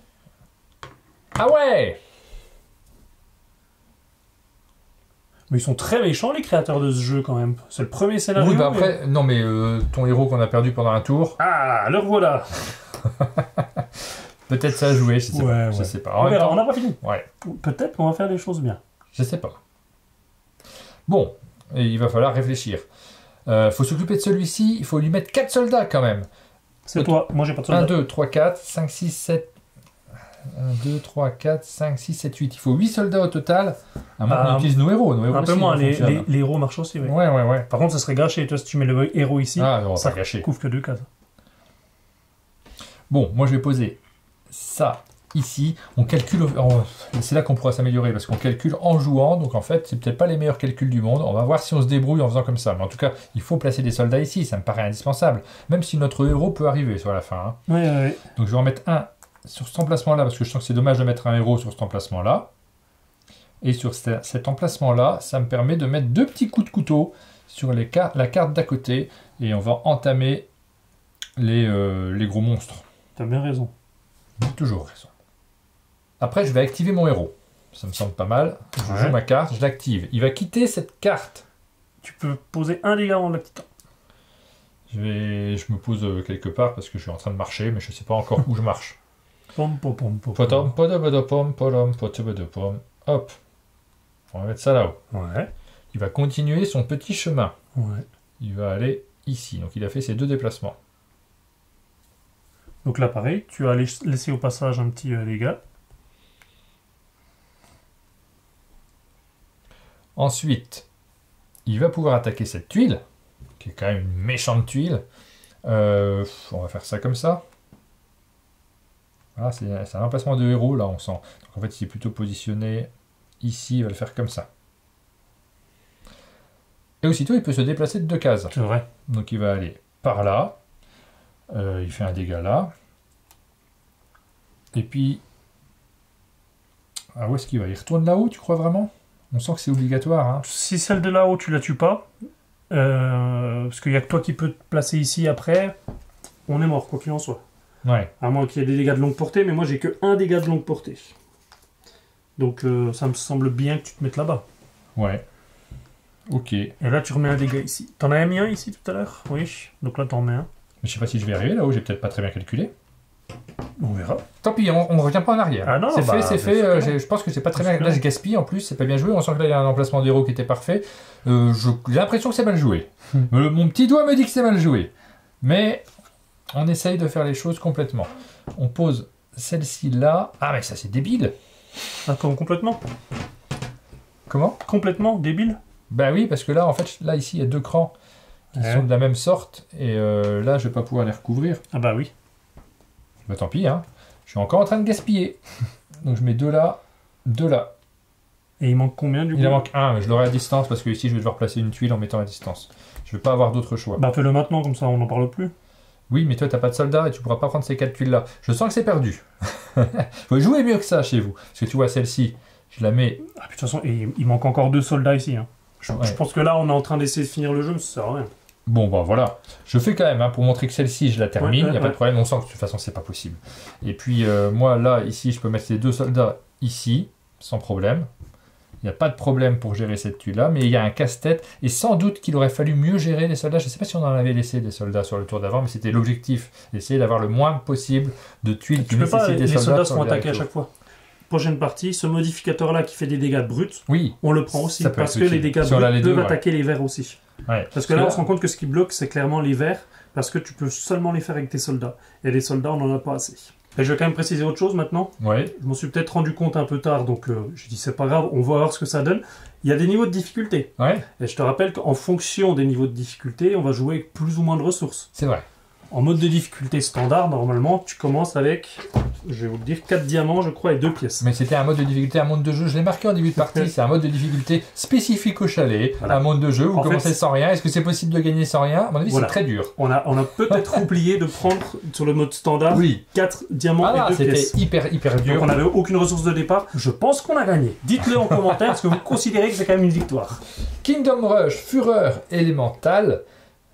Ah ouais! Mais ils sont très méchants, les créateurs de ce jeu, quand même. C'est le premier scénario. Oui, bah mais- après... Non, mais ton héros qu'on a perdu pendant un tour, Ah, le voilà. peut-être ça a joué, je sais Ouais, pas. ouais. Je sais pas. En On même verra, temps, on n'a pas fini. ouais, Peut-être qu'on va faire des choses bien. je sais pas. Bon, et il va falloir réfléchir. Faut s'occuper de celui-ci, il faut lui mettre 4 soldats quand même. C'est Ok. toi. Moi, j'ai pas de 1, soldat. 2, 3, 4, 5, 6, 7... 1, 2, 3, 4, 5, 6, 7, 8. Il faut 8 soldats au total. À moins qu'on utilise nos héros. Nos héros Un peu aussi, moins, ils fonctionnent. les héros marchent aussi, oui. Ouais. Par contre, ça serait gâché. Toi, si tu mets le héros ici, Ah, on va ça pas gâcher. couvre que 2 cases. Bon, moi je vais poser ça ici. On calcule... C'est là qu'on pourra s'améliorer parce qu'on calcule en jouant. Donc en fait, c'est peut-être pas les meilleurs calculs du monde. On va voir si on se débrouille en faisant comme ça. Mais en tout cas, il faut placer des soldats ici. Ça me paraît indispensable. Même si notre héros peut arriver sur la fin. Hein. Ouais. Donc je vais en mettre un sur cet emplacement-là parce que je sens que c'est dommage de mettre un héros sur cet emplacement-là. Et sur cet emplacement-là, ça me permet de mettre 2 petits coups de couteau sur la carte d'à côté. Et on va entamer les gros monstres. T'as bien raison. J'ai toujours raison. Après, je vais activer mon héros. Ça me semble pas mal. Je Ouais. joue ma carte, je l'active. Il va quitter cette carte. Tu peux poser un dégât en l'activant. Je me pose quelque part parce que je suis en train de marcher, mais je sais pas encore où je marche. Pom, pom, pom, pom. Potom, podobodopom, podom, potobodopom. Hop. On va mettre ça là-haut. Ouais. Il va continuer son petit chemin. Ouais. Il va aller ici. Donc il a fait ses 2 déplacements. Donc là, pareil, tu as laissé au passage un petit dégât. Ensuite, il va pouvoir attaquer cette tuile, qui est quand même une méchante tuile. On va faire ça comme ça. Ah, c'est un remplacement de héros, là, on sent. Donc en fait, il est plutôt positionné ici, il va le faire comme ça. Et aussitôt, il peut se déplacer de 2 cases. C'est vrai. Donc il va aller par là. Il fait un dégât là. Et puis... Ah, où est-ce qu'il va? Il retourne là-haut, tu crois vraiment? On sent que c'est obligatoire. Hein. Si celle de là-haut, tu la tues pas, parce qu'il n'y a que toi qui peux te placer ici après, on est mort, quoi qu'il en soit. Ouais. À moins qu'il y ait des dégâts de longue portée, mais moi j'ai que un dégât de longue portée. Donc ça me semble bien que tu te mettes là-bas. Ouais. Ok. Et là tu remets un dégât ici. T'en avais mis un ici tout à l'heure? Oui. Donc là t'en mets un. Mais je sais pas si je vais arriver là-haut, j'ai peut-être pas très bien calculé. On verra. Tant pis, on ne revient pas en arrière. Ah non, c'est bah, fait, c'est fait. Je pense que c'est pas très bien. Là, je gaspille en plus, c'est pas bien joué. On sent que là, il y a un emplacement d'héros qui était parfait. J'ai l'impression que c'est mal joué. Mon petit doigt me dit que c'est mal joué. Mais on essaye de faire les choses complètement. On pose celle-ci là. Ah, mais ça, c'est débile. Attends, complètement? Comment? Complètement débile? Bah oui, parce que là, en fait, là, ici, il y a 2 crans qui sont de la même sorte. Et là, je vais pas pouvoir les recouvrir. Ah bah oui. Bah tant pis, hein. Je suis encore en train de gaspiller. Donc je mets 2 là, 2 là. Et il manque combien du coup? Il en manque un, mais je l'aurai à distance parce que ici je vais devoir placer une tuile en mettant à distance. Je vais pas avoir d'autre choix. Bah fais-le maintenant, comme ça on n'en parle plus. Oui, mais toi t'as pas de soldats et tu pourras pas prendre ces 4 tuiles là. Je sens que c'est perdu. Faut jouer mieux que ça chez vous. Parce que tu vois celle-ci, je la mets... Ah, puis, de toute façon, il manque encore 2 soldats ici. Hein. Je Ouais. pense que là on est en train d'essayer de finir le jeu, mais ça sert à rien. Bon, bah voilà. Je fais quand même, hein, pour montrer que celle-ci, je la termine. Ouais, Il n'y a pas de problème. On sent que de toute façon, c'est pas possible. Et puis, moi, là, ici, je peux mettre ces 2 soldats ici, sans problème. Il n'y a pas de problème pour gérer cette tuile-là. Mais il y a un casse-tête. Et sans doute qu'il aurait fallu mieux gérer les soldats. Je ne sais pas si on en avait laissé des soldats sur le tour d'avant, mais c'était l'objectif. D'essayer d'avoir le moins possible de tuiles qui Tu peux pas, nécessitent des les soldats sur sont les attaqués à retours. chaque fois. Prochaine partie, ce modificateur-là qui fait des dégâts bruts, Oui. on le prend aussi, Ça peut parce être que utile. les dégâts Si on a bruts les peuvent deux, ouais. attaquer les verts aussi. Ouais. Parce que là, on se rend compte que ce qui bloque, c'est clairement les verts, parce que tu peux seulement les faire avec tes soldats. Et les soldats, on n'en a pas assez. Et je vais quand même préciser autre chose maintenant. Ouais. Je m'en suis peut-être rendu compte un peu tard, donc j'ai dit c'est pas grave, on va voir ce que ça donne. Il y a des niveaux de difficulté. Ouais. Et je te rappelle qu'en fonction des niveaux de difficulté, on va jouer avec plus ou moins de ressources. C'est vrai. En mode de difficulté standard, normalement, tu commences avec, je vais vous le dire, 4 diamants, je crois, et 2 pièces. Mais c'était un mode de difficulté, un monde de jeu. Je l'ai marqué en début de partie. C'est un mode de difficulté spécifique au chalet. Voilà. Un monde de jeu. Vous En commencez fait, sans rien. Est-ce que c'est possible de gagner sans rien? À mon avis, Voilà. c'est très dur. On a peut-être oublié de prendre, sur le mode standard, Oui. 4 diamants Ah, et 2 c'était pièces. hyper dur. Donc on n'avait aucune ressource de départ. Je pense qu'on a gagné. Dites-le en commentaire, est-ce que vous considérez que c'est quand même une victoire? Kingdom Rush, Fureur élémentale.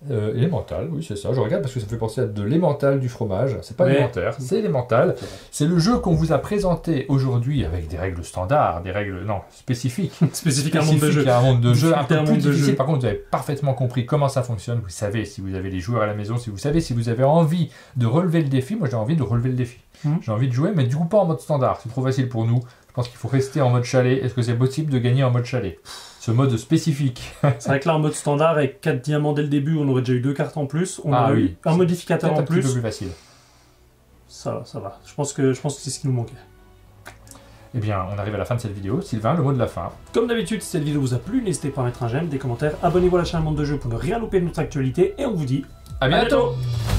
Élémental, oui, c'est ça. Je regarde parce que ça me fait penser à de l'émental du fromage. C'est pas Ouais. élémentaire, c'est élémental. C'est le jeu qu'on vous a présenté aujourd'hui avec des règles standards, des règles spécifiques. Spécifique à un monde de jeu. Spécifique à un monde de jeu un Difficulté peu à un plus monde de difficile. jeu. Par contre, vous avez parfaitement compris comment ça fonctionne. Vous savez si vous avez les joueurs à la maison, si vous savez si vous avez envie de relever le défi. Moi, j'ai envie de relever le défi. J'ai envie de jouer, mais du coup pas en mode standard. C'est trop facile pour nous. Je pense qu'il faut rester en mode chalet. Est-ce que c'est possible de gagner en mode chalet? Ce mode spécifique. C'est vrai que là, en mode standard, avec 4 diamants dès le début, on aurait déjà eu 2 cartes en plus. On Ah aurait oui. eu un modificateur Peut-être en un petit peu plus. plus facile. Ça va. Je pense que c'est ce qui nous manquait. Eh bien, on arrive à la fin de cette vidéo. Sylvain, le mot de la fin. Comme d'habitude, si cette vidéo vous a plu, n'hésitez pas à mettre un j'aime, des commentaires, abonnez-vous à la chaîne Monde de Jeu pour ne rien louper de notre actualité, et on vous dit À bientôt. bientôt.